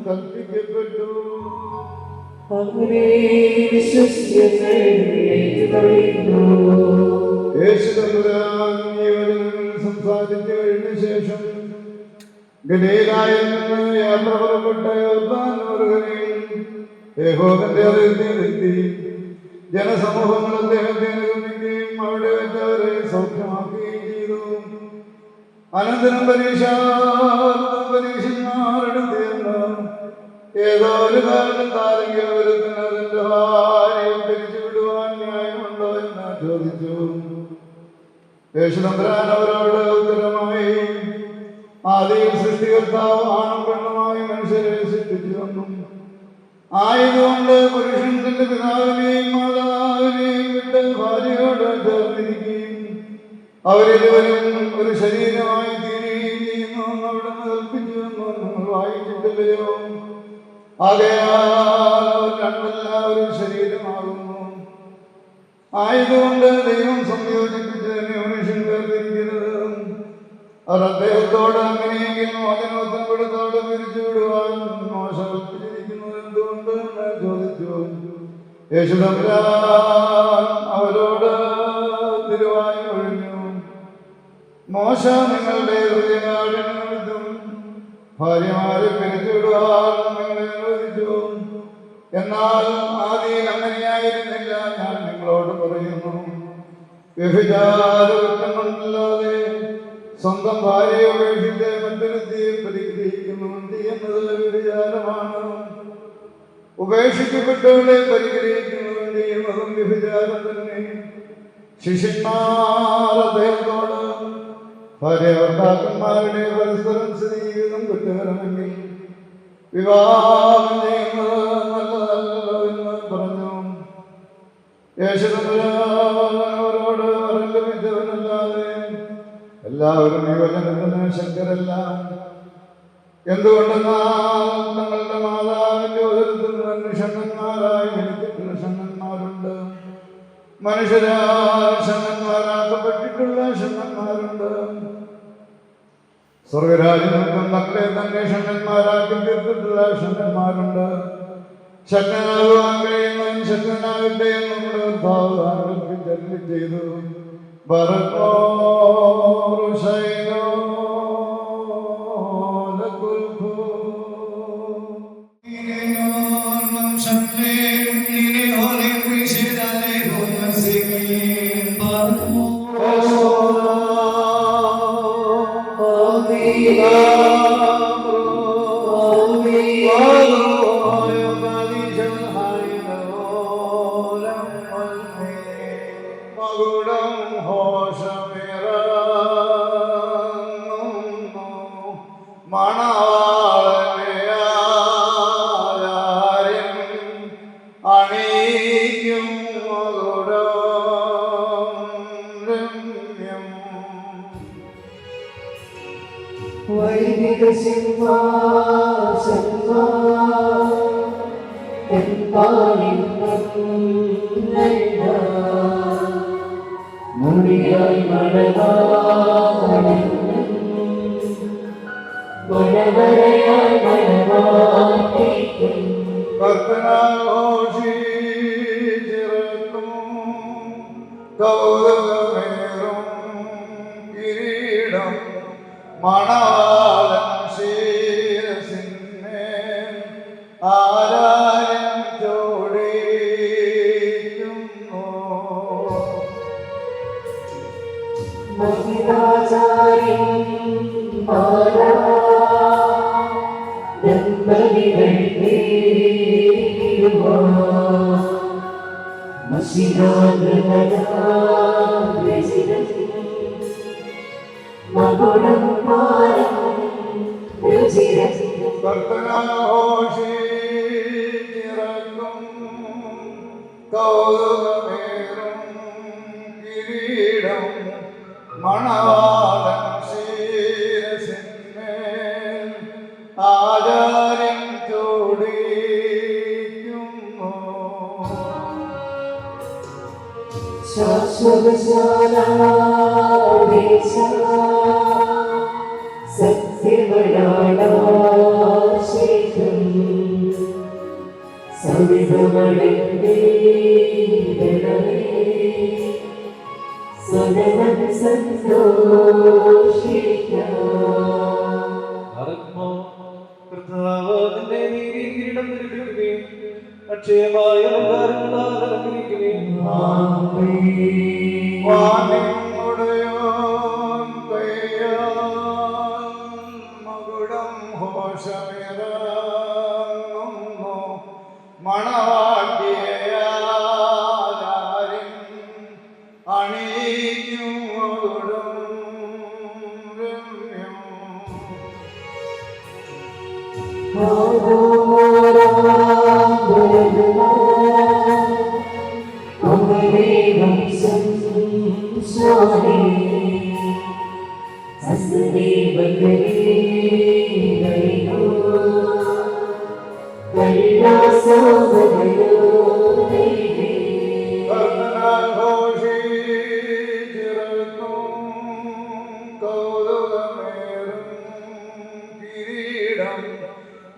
കൽപ്പിക്കപ്പെട്ടു. അങ്ങനെ വിശ്വസിച്ച് സംസാരിച്ചു കഴിഞ്ഞ ശേഷം ഗലീലായിൽ നിന്ന് യാത്ര പുറപ്പെട്ട യഹോവന്റെ അതിർത്തിയിലെത്തി ജനസമൂഹങ്ങൾ അദ്ദേഹത്തെ അനുഗമിക്കുകയും അവിടെ വെച്ച് അവരെ സൗഖ്യമാക്കുകയും ചെയ്തു. അനന്തരം പരീക്ഷന്മാരെടുത്തിരുന്നു ഏതോ ഒരു കാരണത്താരെങ്കിലും ഒരുത്തിന് അതിന്റെ ഭാര്യയെ തിരിച്ചു വിടുവാൻ ന്യായമുണ്ടോ എന്ന് ചോദിച്ചു. യേശുതമ്പുരാൻ അവരോട് ഉത്തരമായി, ആദിയിൽ സൃഷ്ടികർത്താവ് ആണും പെണ്ണുമായി മനുഷ്യരെ സൃഷ്ടിച്ചുവെന്നും ആയതുകൊണ്ട് പുരുഷൻ തന്റെ പിതാവിനെയും മാതാവിനെയും വിട്ട് ഭാര്യയോട് ചേർന്നിരിക്കുകയും അവരിരുവരും ഒരു ശരീരമായി തീരുകയും ചെയ്യുന്നു എന്ന് അവിടുന്ന് കൽപ്പിച്ചുവെന്ന് നിങ്ങൾ വായിച്ചിട്ടില്ലയോ? ആകയാൽ അവർ രണ്ടെല്ലാവരും ശരീരമാകുന്നു. ആയതുകൊണ്ട് ദൈവം സംയോജിപ്പിച്ചതിനെ മനുഷ്യൻ വേർതിരിക്കരുത്. അവർ അദ്ദേഹത്തോട് അങ്ങനെയെങ്കിൽ മോചനോത്തം കൊടുത്തോട് പിരിച്ചുവിടുവാൻ മോശ കൽപ്പിച്ചിരിക്കുന്നത് എന്തുകൊണ്ട് എന്ന് ചോദിച്ചു. യേശു തമ്പുരാൻ അവരോട് തിരുവായി ഒഴിഞ്ഞു, മോശ നിങ്ങളുടെ ഹൃദയകാഠിന്യമിതും ഭാര്യമാരെ പിരിച്ചുവിടുവാൻ നിങ്ങളെ അനുവദിച്ചു. എന്നാൽ ആദിയിൽ അങ്ങനെയായിരുന്നില്ല. ഞാൻ നിങ്ങളോട് പറയുന്നു, വ്യഭിചാരകുറ്റം കൊണ്ടല്ലാതെ സ്വന്തം ഭാര്യയെ ഉപേക്ഷിച്ച് മറ്റൊരുത്തിയെ പരിഗ്രഹിക്കുന്നു എന്നത് വ്യഭിചാരമാണ്. ഉപേക്ഷിക്കപ്പെട്ടവളെ പരിഗ്രഹിക്കുന്നു എന്നതും വ്യഭിചാരം തന്നെ. ശിഷ്യന്മാർ അദ്ദേഹത്തോട്, ഭാര്യ ഭർത്താക്കന്മാരുടെ പരസ്പരം സ്നേഹിതം കുറ്റകരമെങ്കിൽ വിവാഹം ചെയ്യുന്നത് നല്ലതല്ലോ എന്ന് പറഞ്ഞു. യേശു അവരോട് ലഭിച്ചവനല്ലാതെ എല്ലാവരും ഈ വചനത്തിന് ശക്തരല്ല. എന്തുകൊണ്ടെന്നാൽ തങ്ങളുടെ മാതാവിന്റെ ഉദരത്തിൽ നിന്ന് ഷണ്ണന്മാരായി ജനിച്ചിട്ടുള്ള ഷണ്ണന്മാരുണ്ട്, മനുഷ്യരാൽ ഷണ്ണന്മാരാക്കപ്പെട്ടിട്ടുള്ള ഷണ്ണന്മാരുണ്ട്. സ്വർഗരാജ്യങ്ങൾക്കും തങ്ങളെ തന്നെ ഷണ്ണന്മാരാക്കി തീർത്തിട്ടുള്ള ഷണ്ണന്മാരുണ്ട്. ശക്തനാകുവാൻ കഴിയുന്നവൻ ശക്തനാകട്ടെ എന്ന് നമ്മുടെ കർത്താവ് അരുളി ചെയ്തു. Oh,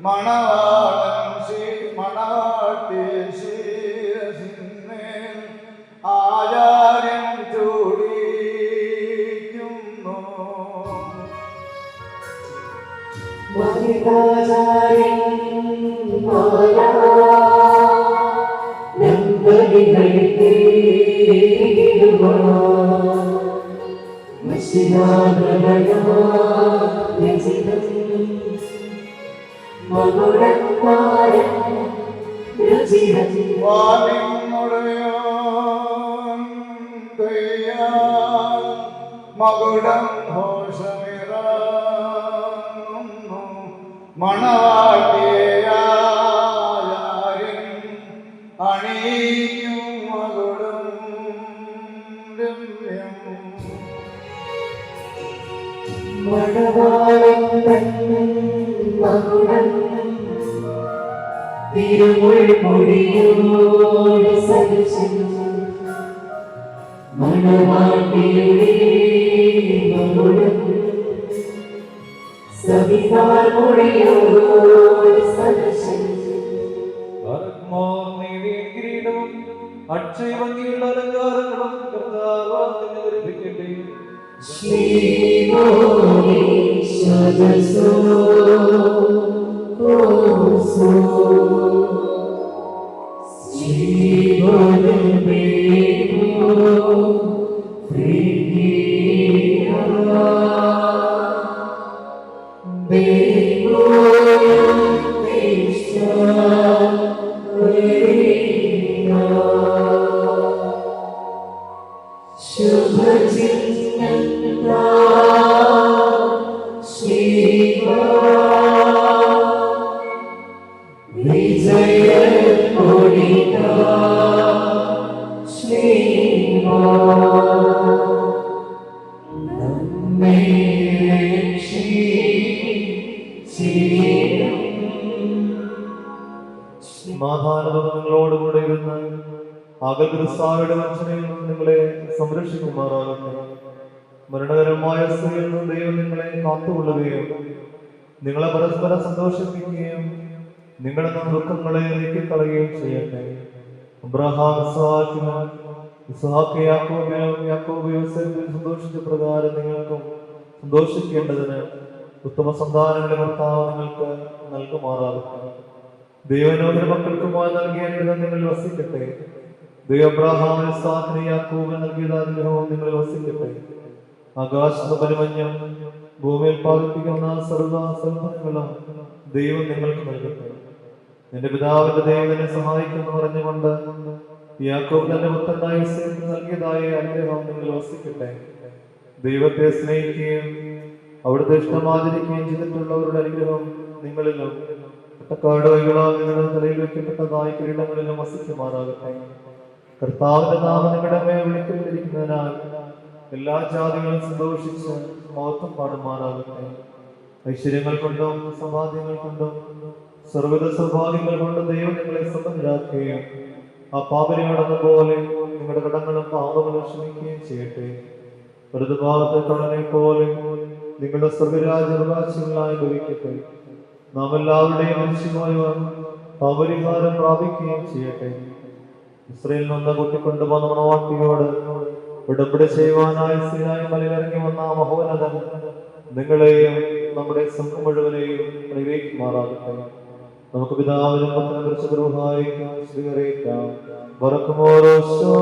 മണവാട്ടിയ ശിരസിന്മേൽ ആചാര്യൻ ചൂടിക്കുന്നു. മകുടം ഘോഷമിറങ്ങുന്നു. മണവാട്ടിയാരിൻ അണിയും മകുടം രമ്യം. തിരുമുൾമൊഴിയോട് സദൃശം മണവാട്ടിയുടെ മകുടം സവിതാർ മൊഴിയോട് സദൃശം. കിരീടവും അക്ഷയഭംഗിയുള്ള അലങ്കാരങ്ങളും കർത്താവിനെ ധരിപ്പിക്കട്ടെ. ശ്രീമോനി സദസോ ഓസോ ശ്രീമോനിമേവോ പ്രിയ ദേവോ ദേശ ശുഭചിന്ത ശിവ വിജയ കൊടിക ശ്രീമ നമ്മെ രക്ഷിച്ചിടും. സമാധാനം നിങ്ങളോടുകൂടെ ഇരുന്ന് ആകൽസായുടെ വഞ്ചനയിൽ നിന്ന് നിങ്ങളെ സംരക്ഷിക്കുമാറാകട്ടെ. മരണകരമായ സ്ഥിതിയിൽ നിന്ന് ദൈവം നിങ്ങളെ കാത്തുകൊള്ളുകയും നിങ്ങളെ പരസ്പരം സന്തോഷിപ്പിക്കുകയും നിങ്ങളുടെ ദുഃഖങ്ങളെ നീക്കിക്കളയുകയും ചെയ്യട്ടെ. അബ്രഹാം യാക്കോബിനും സന്തോഷിച്ച പ്രകാരം നിങ്ങൾക്കും സന്തോഷിക്കേണ്ടതിന് ഉത്തമ സന്താനങ്ങളുടെ കർത്താവ് നിങ്ങൾക്ക് നൽകുമാറാകട്ടെ. ദൈവനോദര മക്കൾക്കുമായി നൽകിയ അനുഗ്രഹം നിങ്ങളിൽ വസിക്കട്ടെ. ദൈവം അബ്രഹാമിന് ഇസ്ഹാക്കിന് യാക്കോബിന് നൽകിയ അനുഗ്രഹവും നിങ്ങളിൽ വസിക്കട്ടെ. ആകാശത്ത് പരിമഞ്ഞും ഭൂമിയിൽ പാലിപ്പിക്കുന്ന സർവ്വസൽഫലങ്ങളും ദൈവം നിങ്ങൾക്ക് നൽകട്ടെ. എന്റെ പിതാവിന്റെ ദൈവം എന്നെ സഹായിക്കുന്നു പറഞ്ഞുകൊണ്ട് യാക്കോബ് തന്റെ പുത്രനായ ഇസ്ഹാക്കിന് നൽകിയതായ അനുഗ്രഹം നിങ്ങളിൽ വസിക്കട്ടെ. ദൈവത്തെ സ്നേഹിക്കുകയും അവിടുത്തെ ഇഷ്ടം ആചരിക്കുകയും ചെയ്തിട്ടുള്ളവരുടെ അനുഗ്രഹം നിങ്ങളിലും ഒറ്റക്കാട് വൈകളാൽ നിങ്ങളുടെ തലയിൽ വയ്ക്കപ്പെട്ടതായ കിരീടങ്ങളിലും വസിക്കുമാറാകട്ടെ. കർത്താവിന്റെ നാമം നിങ്ങളുടെ മേൽ വിളിക്കപ്പെട്ടിരിക്കുന്നതിനാൽ എല്ലാ ജാതികളും സന്തോഷിച്ച് മഹത്വം പാടുമാറാകട്ടെ. ഐശ്വര്യങ്ങൾ കൊണ്ടും സമ്പാദ്യങ്ങൾ കൊണ്ടും സർവ്വത സൗഭാഗ്യങ്ങൾ കൊണ്ടും ദൈവം നിങ്ങളെ സമ്പന്നരാക്കുകയും ആ പാപരികടന്ന പോലെ നിങ്ങളുടെ കടങ്ങളും പാപങ്ങളും ക്ഷമിക്കുകയും ചെയ്യട്ടെ. വലതുഭാഗത്തെ കടനെ പോലെ നിങ്ങളുടെ സ്വർഗരാജ്യവകാശങ്ങളായി ഭവിക്കട്ടെ. നാം എല്ലാവരുടെയും മനുഷ്യമായവർ പാപരിഹാരം പ്രാപിക്കുകയും ചെയ്യട്ടെ. ഇസ്രായേലിൽ നിന്ന് കൂട്ടിക്കൊണ്ടുപോകുന്ന മണവാട്ടിയോട് ഉടമ്പടി ചെയ്യുവാനായി സീനായി മലയിലിറങ്ങി വന്ന മഹോന്നതൻ നിങ്ങളെയും നമ്മുടെ സംഘം മുഴുവനെയും പ്രവേശിക്കുമാറാകട്ടെ. നമുക്ക് പിതാവിനും പുത്രനും പരിശുദ്ധ റൂഹായിക്കും സ്വീകരിക്കാം. ബറക്കുമോറോശോ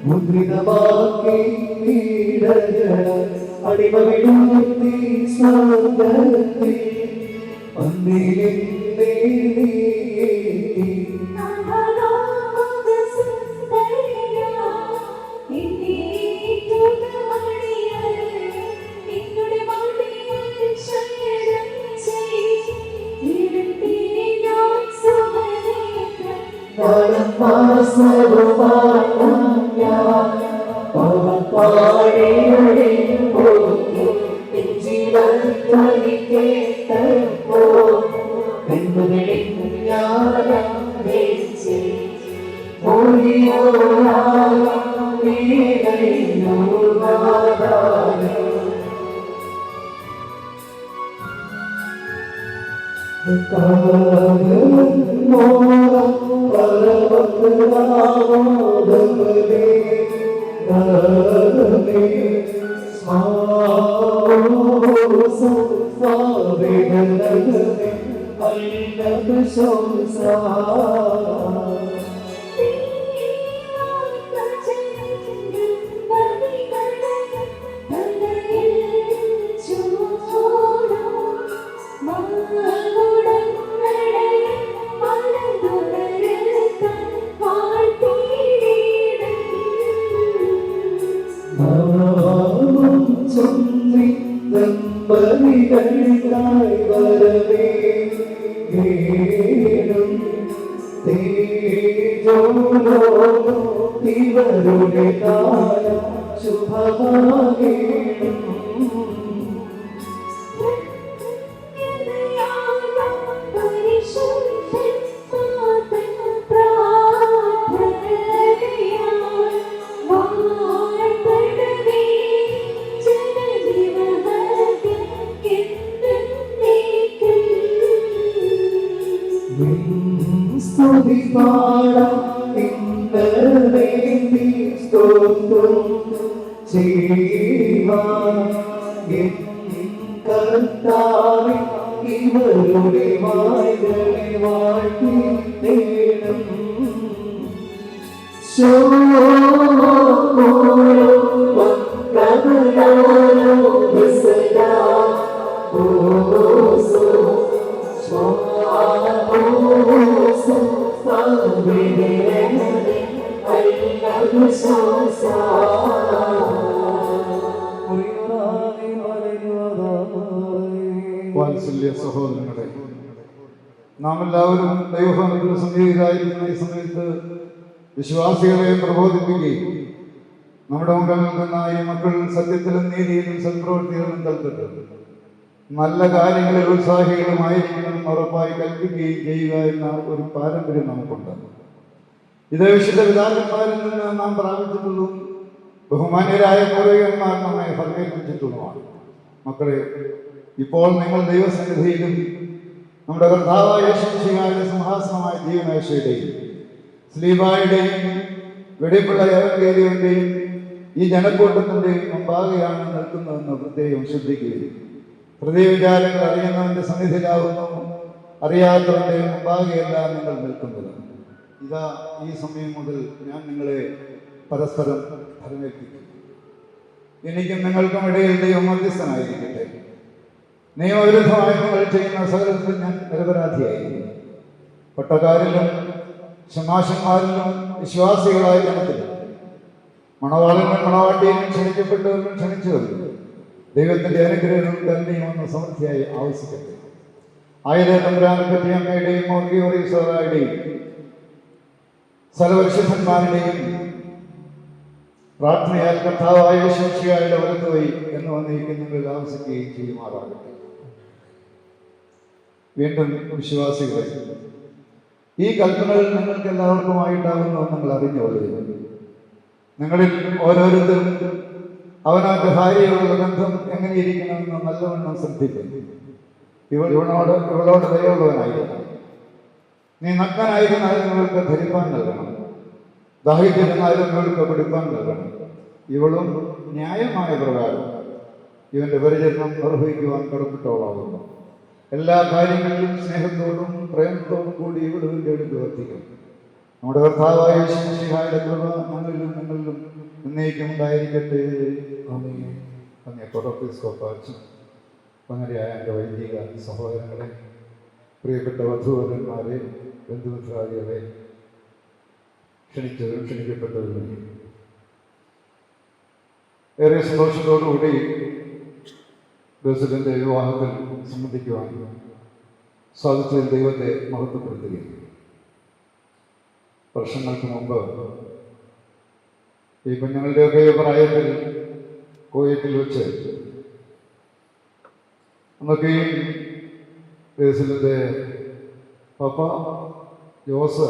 മുദ്രിതമാക്കി അടിമവിടുത്തി സ്വർഗത്തിൽ ഇവരുടെ കാലം ശുഭമാകേണം. സ്തുതി പാടാം വേണ്ടി സ്തോത്രം ചെയ്യുവാൻ കർത്താവേ ഇവരുടെ വായ്കളെ വാഴ്ത്തി നേടും. വാത്സല്യ സഹോദരങ്ങളെ, നാം എല്ലാവരും ദൈവഭവനത്തിൽ സംഗീതരായിരിക്കുന്ന ഈ സമയത്ത് വിശ്വാസികളെ പ്രബോധിപ്പിക്കുകയും നമ്മുടെ മുമ്പിൽ നിൽക്കുന്ന ഈ മക്കൾ സത്യത്തിലും നീതിയിലും സൽപ്രവൃത്തികളിലും തൽപ്പെട്ടു നല്ല കാര്യങ്ങളിൽ ഉത്സാഹികളുമായിരിക്കണം ഉറപ്പായി കൽപ്പിക്കുകയും ചെയ്യുക എന്ന ഒരു പാരമ്പര്യം നമുക്കുണ്ട്. ഇത് വിശുദ്ധ പിതാക്കന്മാരിൽ നിന്ന് നാം പ്രാപിച്ചിട്ടുള്ളൂ. ബഹുമാന്യരായ പൂർവികന്മാർ നമ്മെ ഫലമേൽപ്പിച്ചിട്ടുള്ളതാണ്. മക്കളെ, ഇപ്പോൾ നിങ്ങൾ ദൈവസന്നിധിയിലും നമ്മുടെ കർത്താവായ യേശുമിശിഹായുടെ സിംഹാസനമായ ജീവനാശയുടെയും സ്ലീബായുടെയും വെടിപ്പുള്ള ഏവങ്കേലിയന്റെയും ഈ ജനക്കൂട്ടത്തിൻ്റെയും മുമ്പാകെയാണ് നിൽക്കുന്നതെന്ന് പ്രത്യേകം ശ്രദ്ധിക്കുകയും ഹൃദയവിചാരങ്ങൾ അറിയുന്നവൻ്റെ സന്നിധിയിലാകുന്നു, അറിയാത്തവൻ്റെ മുമ്പാകെയല്ല നിങ്ങൾ നിൽക്കുന്നത്. ഇതാ ഈ സമയം മുതൽ ഞാൻ നിങ്ങളെ പരസ്പരം ഫലമേൽപ്പിക്കും. എനിക്കും നിങ്ങൾക്കും ഇടയിൽ ദൈവം മധ്യസ്ഥനായിരിക്കട്ടെ. നിയമവിരുദ്ധമായി നിങ്ങൾ ചെയ്യുന്ന സകലത്തിൽ ഞാൻ നിരപരാധിയായിരിക്കും. പട്ടക്കാരിലും ശമാശന്മാരിലും വിശ്വാസികളായ ജനത്തിലും മണവാളനും മണവാട്ടിയിലും ക്ഷണിക്കപ്പെട്ടവരിലും ക്ഷണിച്ചവരിലും ദൈവത്തിൻ്റെ അനുഗ്രഹവും കരുണയും ഒന്ന് സമൃദ്ധിയായി ആവശ്യിക്കട്ടെ. ആയിരം തമ്പുരാനെ പറ്റി അമ്മയുടെയും മൗർഗീവറീശ്വരയുടെയും സർവവിശുദ്ധന്മാരുടെയും പ്രാർത്ഥനയാൽ കർത്താവായ യേശുമിശിഹായുടെ വലത്തുപോയി എന്ന് വന്നിരിക്കുന്നതിൽ ആവശ്യിക്കുകയും ചെയ്യുമാറാകട്ടെ. വീണ്ടും വിശ്വാസികളെ, ഈ കൽപ്പനകൾ നിങ്ങൾക്ക് എല്ലാവർക്കുമായിട്ടാകുന്നു നിങ്ങൾ അറിഞ്ഞുകൊള്ളുക. നിങ്ങളിൽ ഓരോരുത്തരും അവനവൻ്റെ ഭാര്യയോടുള്ള ബന്ധം എങ്ങനെയിരിക്കണമെന്ന് നല്ലവണ്ണം ശ്രദ്ധിക്കുന്നു. ഇവളോട് ദയുള്ളവനായിരിക്കണം. നീ നഗ്നനായിരുന്നാലും നിങ്ങൾക്ക് ധരിപ്പാൻ നൽകണം, ദാഹിച്ചിരുന്നാലും നിങ്ങൾക്ക് കുടിപ്പാൻ നൽകണം. ഇവളും ന്യായമായ പ്രകാരം ഇവന്റെ പരിചരണം നിർവഹിക്കുവാൻ കടപ്പെട്ടവളാകുന്നു. എല്ലാ കാര്യങ്ങളിലും സ്നേഹത്തോടും പ്രേമത്തോടും കൂടി ഇവൾ ഇവന്റെ അടുത്ത് വർത്തിക്കും. നമ്മുടെ കർത്താവായ യേശുമിശിഹായുടെ കൃപ നമ്മളിലും നിങ്ങളിലും എന്നേക്കും ഉണ്ടായിരിക്കട്ടെ. അങ്ങനെയായ എൻ്റെ വൈദിക സഹോദരങ്ങളെ, പ്രിയപ്പെട്ട വധൂവരന്മാരെ, ബന്ധുമിത്രാദികളെ, ക്ഷണിച്ചവരും ക്ഷണിക്കപ്പെട്ടവരും ഏറെ സന്തോഷത്തോടുകൂടി ബേസിലിൻ്റെ വിവാഹത്തിൽ സംബന്ധിക്കുവാൻ സാധിച്ചതിൽ ദൈവത്തെ മഹത്വപ്പെടുത്തുകയും വർഷങ്ങൾക്ക് മുമ്പ് ഈ കുഞ്ഞുങ്ങളുടെയൊക്കെ പ്രായത്തിൽ കുവൈറ്റിൽ വെച്ച് അന്നൊക്കെയും ബേസിലിൻ്റെ പപ്പ ജോസ്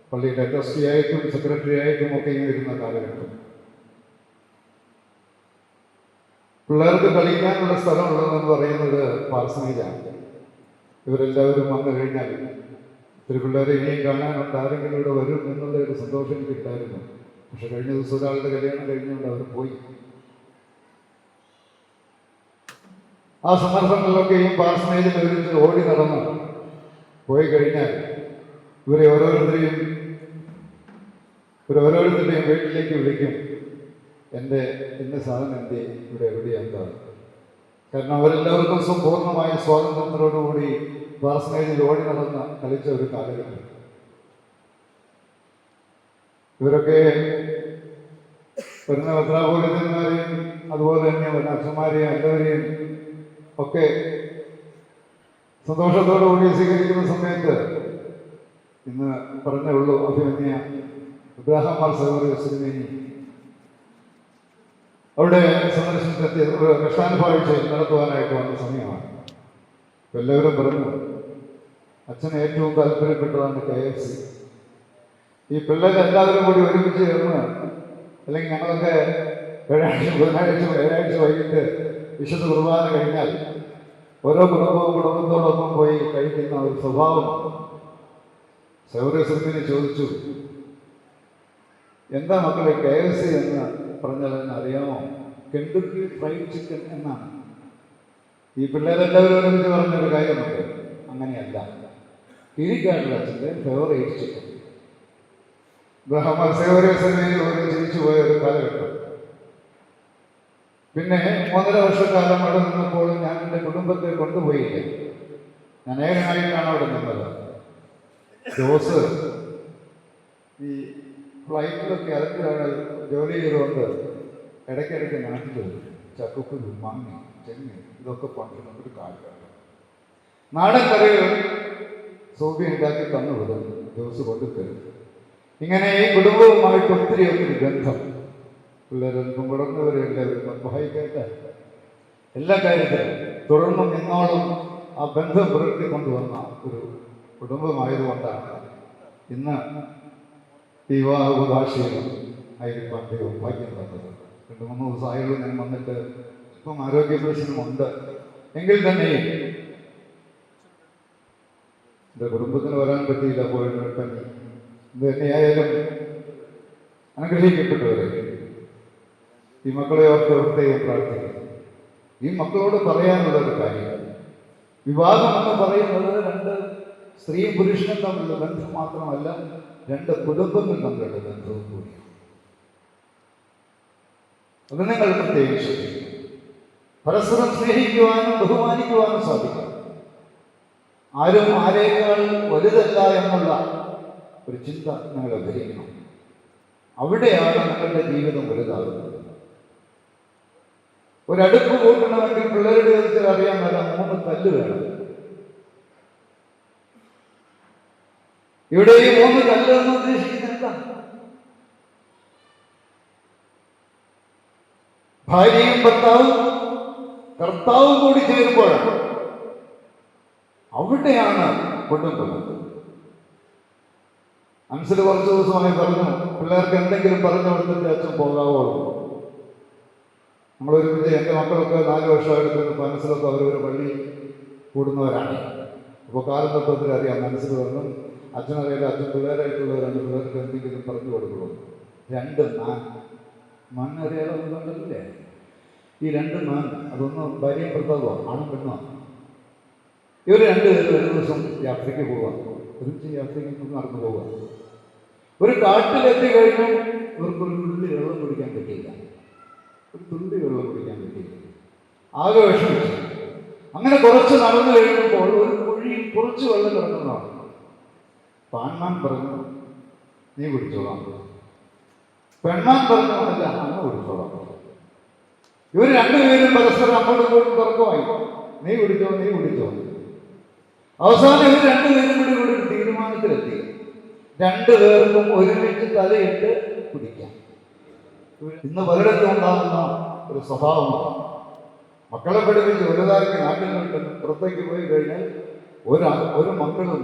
പള്ളിയുടെ ട്രസ്റ്റിയായിട്ടും സെക്രട്ടറി ആയിട്ടും ഒക്കെ ഇരുന്ന കാലഘട്ടം. പിള്ളേർക്ക് കളിക്കാനുള്ള സ്ഥലമുള്ളതെന്ന് പറയുന്നത് പാർസനേജാണ്. ഇവരെല്ലാവരും വന്നു കഴിഞ്ഞാൽ ഇത്തിരി പിള്ളേരെ ഇനിയും കാണാനുണ്ട്, ആരെങ്കിലും ഇവിടെ വരും എന്നുള്ള ഒരു സന്തോഷം കിട്ടായിരുന്നു. പക്ഷെ കഴിഞ്ഞ ദിവസം ഒരാളുടെ കല്യാണം കഴിഞ്ഞുകൊണ്ട് അവർ പോയി. ആ സന്ദർഭങ്ങളിലൊക്കെയും പാർസനേജിൽ ഒരുമിച്ച് ഓടി നടന്ന് പോയി കഴിഞ്ഞാൽ ഇവരെ ഓരോരുത്തരുടെയും വീട്ടിലേക്ക് വിളിക്കും. എൻ്റെ ഇന്ന സാധനം എൻ്റെ ഇവിടെ എവിടെയാണ്. കാരണം അവരെല്ലാവർക്കും സമ്പൂർണ്ണമായ സ്വാതന്ത്ര്യത്തോടുകൂടി പാർസനേജിൽ ഓടി നടന്ന് കളിച്ച ഒരു കാലഘട്ടം. ഇവരൊക്കെ വരുന്ന ഭദ്രാപൂരിതന്മാരെയും അതുപോലെ തന്നെ അച്ഛന്മാരെയും എല്ലാവരെയും ഒക്കെ സന്തോഷത്തോടുകൂടി സ്വീകരിക്കുന്ന സമയത്ത് ഇന്ന് പറഞ്ഞേ ഉള്ളൂ, അഭിമന്യ ഇബ്രാഹിം മാർ സഹോദരൻ അവിടെ സന്ദർശനത്തെത്തി ഒരു കഷ്ടാനുഭാവിച്ച നടത്തുവാനായിട്ട് വന്ന സമയമാണ്. എല്ലാവരും പറഞ്ഞു അച്ഛന് ഏറ്റവും താല്പര്യപ്പെട്ടതാണ് KFC. ഈ പിള്ളേരെല്ലാവരും കൂടി ഒരുമിച്ച് ചേർന്ന്, അല്ലെങ്കിൽ ഞങ്ങളൊക്കെ വ്യാഴാഴ്ച വൈകിട്ട് വിശുദ്ധ കുർബാന കഴിഞ്ഞാൽ ഓരോ കുടുംബത്തോടൊപ്പം പോയി കഴിക്കുന്ന ഒരു സ്വഭാവമാണ്. സൗരസ്വരത്തിനെ ചോദിച്ചു, എന്താ മക്കളെ KFC എന്ന് പറഞ്ഞാലെന്ന് അറിയാമോ? കെൻഡക്കി ഫ്രൈഡ് ചിക്കൻ എന്നാണ്. ഈ പിള്ളേരെല്ലാവരും ഒരുമിച്ച് പറഞ്ഞൊരു കാര്യമുണ്ട്. അങ്ങനെയല്ല, കിരിക്കാട്ടിലെ അച്ഛൻ്റെ ഫേവറേറ്റ് ചിക്കൻ. സൗരസ്വരനെ ഒരു ചിരിച്ചു പോയ ഒരു കാലഘട്ടം. പിന്നെ 1.5 വർഷക്കാലം അവിടെ നിന്നപ്പോൾ ഞാൻ എൻ്റെ കുടുംബത്തെ കൊണ്ടുപോയില്ല. ഞാൻ ഏകനായിട്ടാണ് അവിടെ നിന്നത്. ജോസ് ഈ ഫ്ലൈറ്റിലൊക്കെ അതിൻ്റെ ജോലി ചെയ്തുകൊണ്ട് ഇടയ്ക്കിടയ്ക്ക് നാട്ടിൽ ചക്കക്കുരു, മാങ്ങ, ചെങ്ങ ഇതൊക്കെ പണ്ടുള്ളൊരു കാലഘട്ടം. നാടൻ കറികൾ സോഫി ഉണ്ടാക്കി തന്നു വിടും, ജോസ് കൊണ്ടുതരും. ഇങ്ങനെ ഈ കുടുംബവുമായിട്ട് ഒത്തിരി ബന്ധം. പിള്ളേരൊന്നും വളർന്നവരെല്ലാവരും സഹായിക്കേണ്ട എല്ലാ കാര്യത്തിലും തുടർന്നും ഇന്നോളം ആ ബന്ധം പുലർത്തിക്കൊണ്ടുവന്ന ഒരു കുടുംബമായതുകൊണ്ടാണ് ഇന്ന് വിവാഹോദാശീലം ആയിരിക്കാൻ ദൈവം ഭാഗ്യം തന്നത്. 2-3 ദിവസമായുള്ളൂ ഞാൻ വന്നിട്ട്. ഇപ്പം ആരോഗ്യ പ്രശ്നമുണ്ട് എങ്കിൽ തന്നെയും എൻ്റെ കുടുംബത്തിന് വരാൻ പറ്റിയില്ല. പോയിട്ട് പനി ഇത് തന്നെയായാലും അനുഗ്രഹിക്കപ്പെട്ടവരെ ഈ മക്കളെ ഓർത്ത് പ്രത്യേകം പ്രാർത്ഥിക്കുന്നു. ഈ മക്കളോട് പറയാനുള്ളൊരു കാര്യം, വിവാഹം എന്ന് പറയുന്നത് 2 സ്ത്രീയും പുരുഷനും തമ്മിലുള്ള ബന്ധം മാത്രമല്ല, 2 കുടുംബങ്ങൾ തമ്മിലുള്ള ബന്ധവും കൂടി. അത് നിങ്ങൾ പ്രത്യേകം ശ്രദ്ധിക്കണം. പരസ്പരം സ്നേഹിക്കുവാനും ബഹുമാനിക്കുവാനും സാധിക്കണം. ആരും ആരേക്കാൾ വലുതല്ല എന്നുള്ള ഒരു ചിന്ത നിങ്ങൾ ധരിക്കണം. അവിടെയാണ് നിങ്ങളുടെ ജീവിതം വലുതാകുന്നത്. ഒരടുപ്പ് കൂട്ടണമെങ്കിൽ പിള്ളേരുടെ കാര്യത്തിൽ അറിയാൻ മേല 3 കല്ല് വേണം. ഇവിടെ ഈ 3 കല്ല് എന്ന് ഉദ്ദേശിക്കുന്നത് എന്താ? ഭാര്യയും ഭർത്താവും കർത്താവും കൂടി ചേരുമ്പോഴാണ്. അവിടെയാണ് കുടുംബം. മനസ്സിൽ കുറച്ച് ദിവസമായി പറഞ്ഞു, പിള്ളേർക്ക് എന്തെങ്കിലും പറഞ്ഞു കൊടുത്തിട്ട് അച്ഛൻ പോകാവുള്ളൂ. നമ്മളൊരുമിച്ച് എൻ്റെ മക്കളൊക്കെ 4 വർഷമായിട്ട് മനസ്സിലൊക്കെ അവരൊരു പള്ളി കൂടുന്നവരാണ്. അപ്പോൾ കാലഘട്ടത്തിൽ അറിയാം, മനസ്സിൽ വന്നു അച്ഛനറിയാതെ അച്ഛൻ പിള്ളേരായിട്ടുള്ളവരാണ്. പിള്ളേർക്ക് എന്തെങ്കിലും പറഞ്ഞു കൊടുക്കുള്ളൂ. 2 മണ്ണറിയാതെ ഈ 2 മാൻ, അതൊന്ന് ഭാര്യയും ഭർത്താവുമാണ്, ആണും പെണ്ണുമാണ്. ഇവർ 2 പേരും ഒരു ദിവസം യാത്രയ്ക്ക് പോവുക. ഒരുമിച്ച് യാത്രയ്ക്ക് നടന്നു പോവുക. ഒരു കാട്ടിലെത്തി കഴിഞ്ഞു. ഇവർക്കൊരു തുള്ളി വെള്ളം കുടിക്കാൻ പറ്റിയില്ല. ആകെ വിഷമിച്ചു. അങ്ങനെ കുറച്ച് നടന്നു കഴിയുമ്പോൾ ഒരു കുഴിയിൽ കുറച്ച് വെള്ളം കിടക്കുന്നതാണ്. പാൺമാൻ പറഞ്ഞു, നീ കുടിച്ചോളാം. പെൺമാൻ പറഞ്ഞു, അല്ല, അന്ന് കുടിച്ചോളാം. ഇവർ 2 പേരും പരസ്പരം അങ്ങോട്ടും ഇങ്ങോട്ടും തർക്കമായി. നീ കുടിച്ചോ. അവസാനം ഇവർ 2 പേരും കൂടി ഒരു തീരുമാനത്തിലെത്തി. രണ്ടുപേർക്കും ഒരുമിച്ച് തലയിട്ട് കുടിക്കാം. ഇന്ന് പലയിടത്തും ഉണ്ടാകുന്ന ഒരു സ്വഭാവമാണ്. മക്കളെ പഠിപ്പിച്ച് വലുതാക്കി നാട്ടിൽ നിന്ന് പുറത്തേക്ക് പോയി കഴിഞ്ഞാൽ ഒരു മക്കളും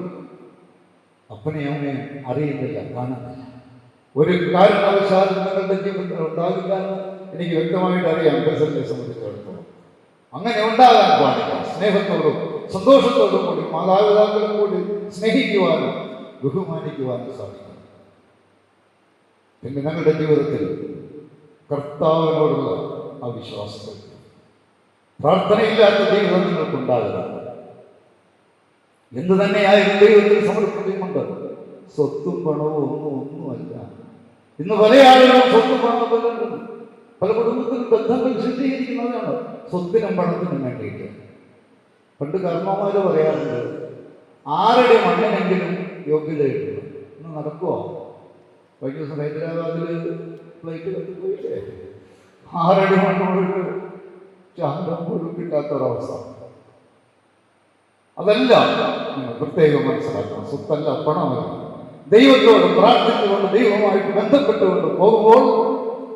അപ്പനെയും അമ്മയും അറിയുന്നില്ല, കാണുന്നില്ല. ഒരു കാരണവശാലും നിങ്ങളുടെ ജീവിതത്തിൽ ഉണ്ടാകില്ല എന്ന് എനിക്ക് വ്യക്തമായിട്ട് അറിയാം. പ്രസന്റിനെ സംബന്ധിച്ചിടത്തോളം അങ്ങനെ ഉണ്ടാകാൻ പാടില്ല. സ്നേഹത്തോടും സന്തോഷത്തോടും കൂടി മാതാപിതാക്കളെ കൂടി സ്നേഹിക്കുവാനും ബഹുമാനിക്കുവാനും സാധിക്കും. പിന്നെ ഞങ്ങളുടെ ജീവിതത്തിൽ കർത്താവിനോടുള്ള ആ വിശ്വാസത്തിൽ പ്രാർത്ഥനയില്ലാത്ത ജീവിതം നിങ്ങൾക്കുണ്ടാകരുത്. എന്തു തന്നെയായാലും ദൈവത്തിൽ സമർപ്പിക്കുന്നുണ്ട്. സ്വത്തും പണവും ഒന്നുമല്ല. ഇന്ന് പല ആളുകളും സ്വത്തും പണം പലരുണ്ട്. പല കുടുംബത്തിലും ബന്ധങ്ങൾ ശുദ്ധീകരിക്കുന്നതാണ് സ്വത്തിനും പണത്തിനും വേണ്ടിയിട്ട്. പണ്ട് കർമ്മമാര് പറയാറുണ്ട്, 6 അടി മണ്ണിനെങ്കിലും യോഗ്യതയുണ്ട്. ഇന്ന് നടക്കുമോ? കഴിഞ്ഞ ദിവസം ഹൈദരാബാദിൽ ഫ്ലൈറ്റ് കത്തിപ്പോയില്ലേ? 6 അടി മണ്ണ് പോയിട്ട് ചാന്തം പോലും കിട്ടാത്തൊരവസ്ഥ. അതല്ല നിങ്ങൾ പ്രത്യേകം മനസ്സിലാക്കണം. സ്വത്തല്ല, പണമല്ല. ദൈവത്തോട് പ്രാർത്ഥിച്ചുകൊണ്ട് ദൈവമായിട്ട് ബന്ധപ്പെട്ടുകൊണ്ട് പോകുമ്പോൾ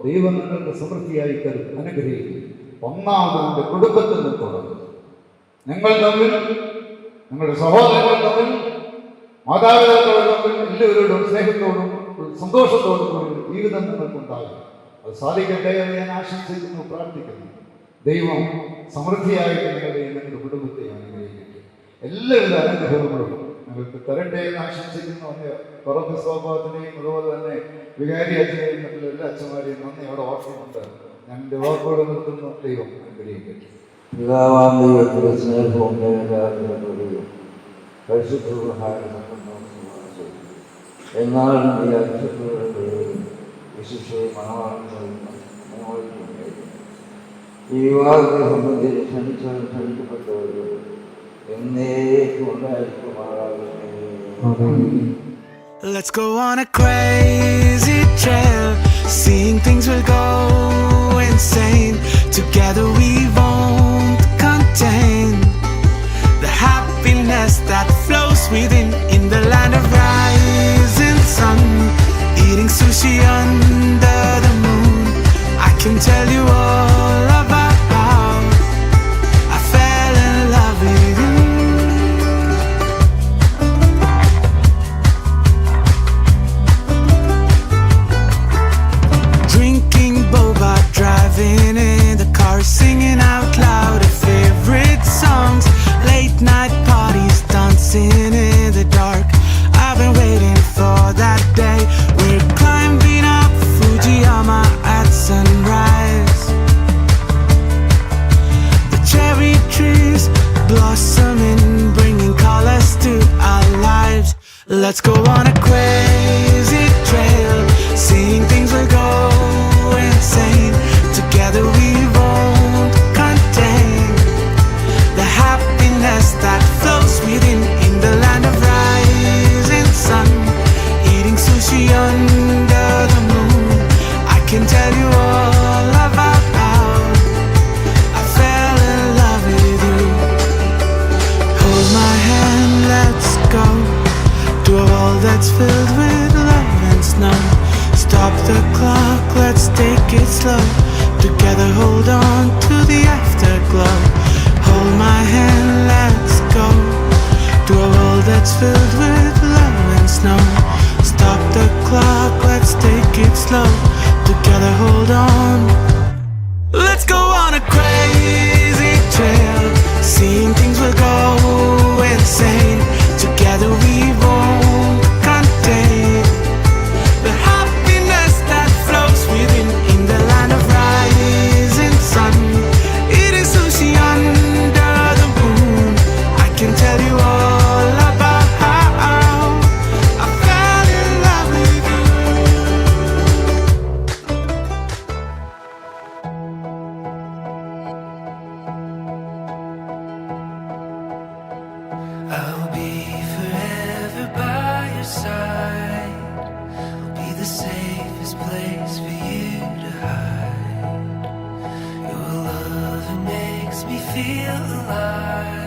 ദൈവം നിങ്ങൾക്ക് സമൃദ്ധിയായി തരും, അനുഗ്രഹിക്കും. ഒന്നാമത് കുടുംബത്തിൽ നിന്ന് തുടങ്ങും. നിങ്ങൾ തമ്മിൽ, നിങ്ങളുടെ സഹോദരങ്ങൾ തമ്മിൽ, മാതാപിതാക്കൾ തമ്മിൽ എല്ലാവരോടും സ്നേഹത്തോടും സന്തോഷത്തോടും കൂടി ജീവിതം നിങ്ങൾക്കുണ്ടാകും. അത് സാധിക്കട്ടെ എന്ന് ഞാൻ ആശംസിക്കുന്നു, പ്രാർത്ഥിക്കുന്നു. ദൈവം സമൃദ്ധിയായിട്ട് നിങ്ങളുടെയും നിങ്ങളുടെ കുടുംബത്തെയും അനുഗ്രഹിക്കട്ടെ. എല്ലാവിധ അനുഗ്രഹങ്ങളും നിങ്ങൾക്ക് തരട്ടെ എന്ന് ആശംസിക്കുന്നു. പുറത്ത് സ്വഭാവത്തിനെയും അതുപോലെ തന്നെ വികാരി അച്ഛനെയും മറ്റുള്ള എല്ലാ അച്ഛന്മാരെയും നന്ദി അവിടെ ഓർക്കുന്നുണ്ട്. ഞാൻ എൻ്റെ വാക്കോട് നിർത്തുന്നു. ദൈവം അനുഗ്രഹിക്കട്ടെ. പിതാവാം ദൈവത്തിന്റെ സ്നേഹവും എന്നാലും ഈ അക്ഷരങ്ങളുടെ വിശിഷ്ട മണവാളങ്ങളും ഈ വിവാഹത്തെ സംബന്ധിച്ച് ക്ഷണിക്കപ്പെട്ടവരും എന്നേക്കും ഉണ്ടായിരിക്കുമാറാകട്ടെ. Let's go on a crazy trail. Seeing things will go insane. Together we won't contain the happiness that flows within. In the land of rising sun, eating sushi under the moon, I can tell you all about how I fell in love with you. Drinking boba, driving in the car, singing out loud our favorite songs. Late night parties, dancing in the dark. I've been waiting for that day. We're climbing up Fujiyama at sunrise. The cherry trees blossoming, bringing colors to our lives. Let's go on a crazy trail. Seeing things will go insane. Together we won't contain the happiness that flows within. In the land of rising sun, eating sushi under the moon, I can tell you all about how I fell in love with you. Hold my hand, let's go to a world that's filled with love and snow. Stop the clock, let's take it slow. Together hold on to the afterglow. Hold my hand, let's go to a world that's filled with love and snow. Stop the clock, let's take it slow. Together hold on. Let's go on a crazy trail. Seeing things will go insane. Together we won't contain the happiness that flows within. In the land of rising sun, eating sushi under the moon, I can tell you all about how I fell in love with you. I'll be forever by your side. I'll be the safest place for you to hide. Your love, it makes me feel alive.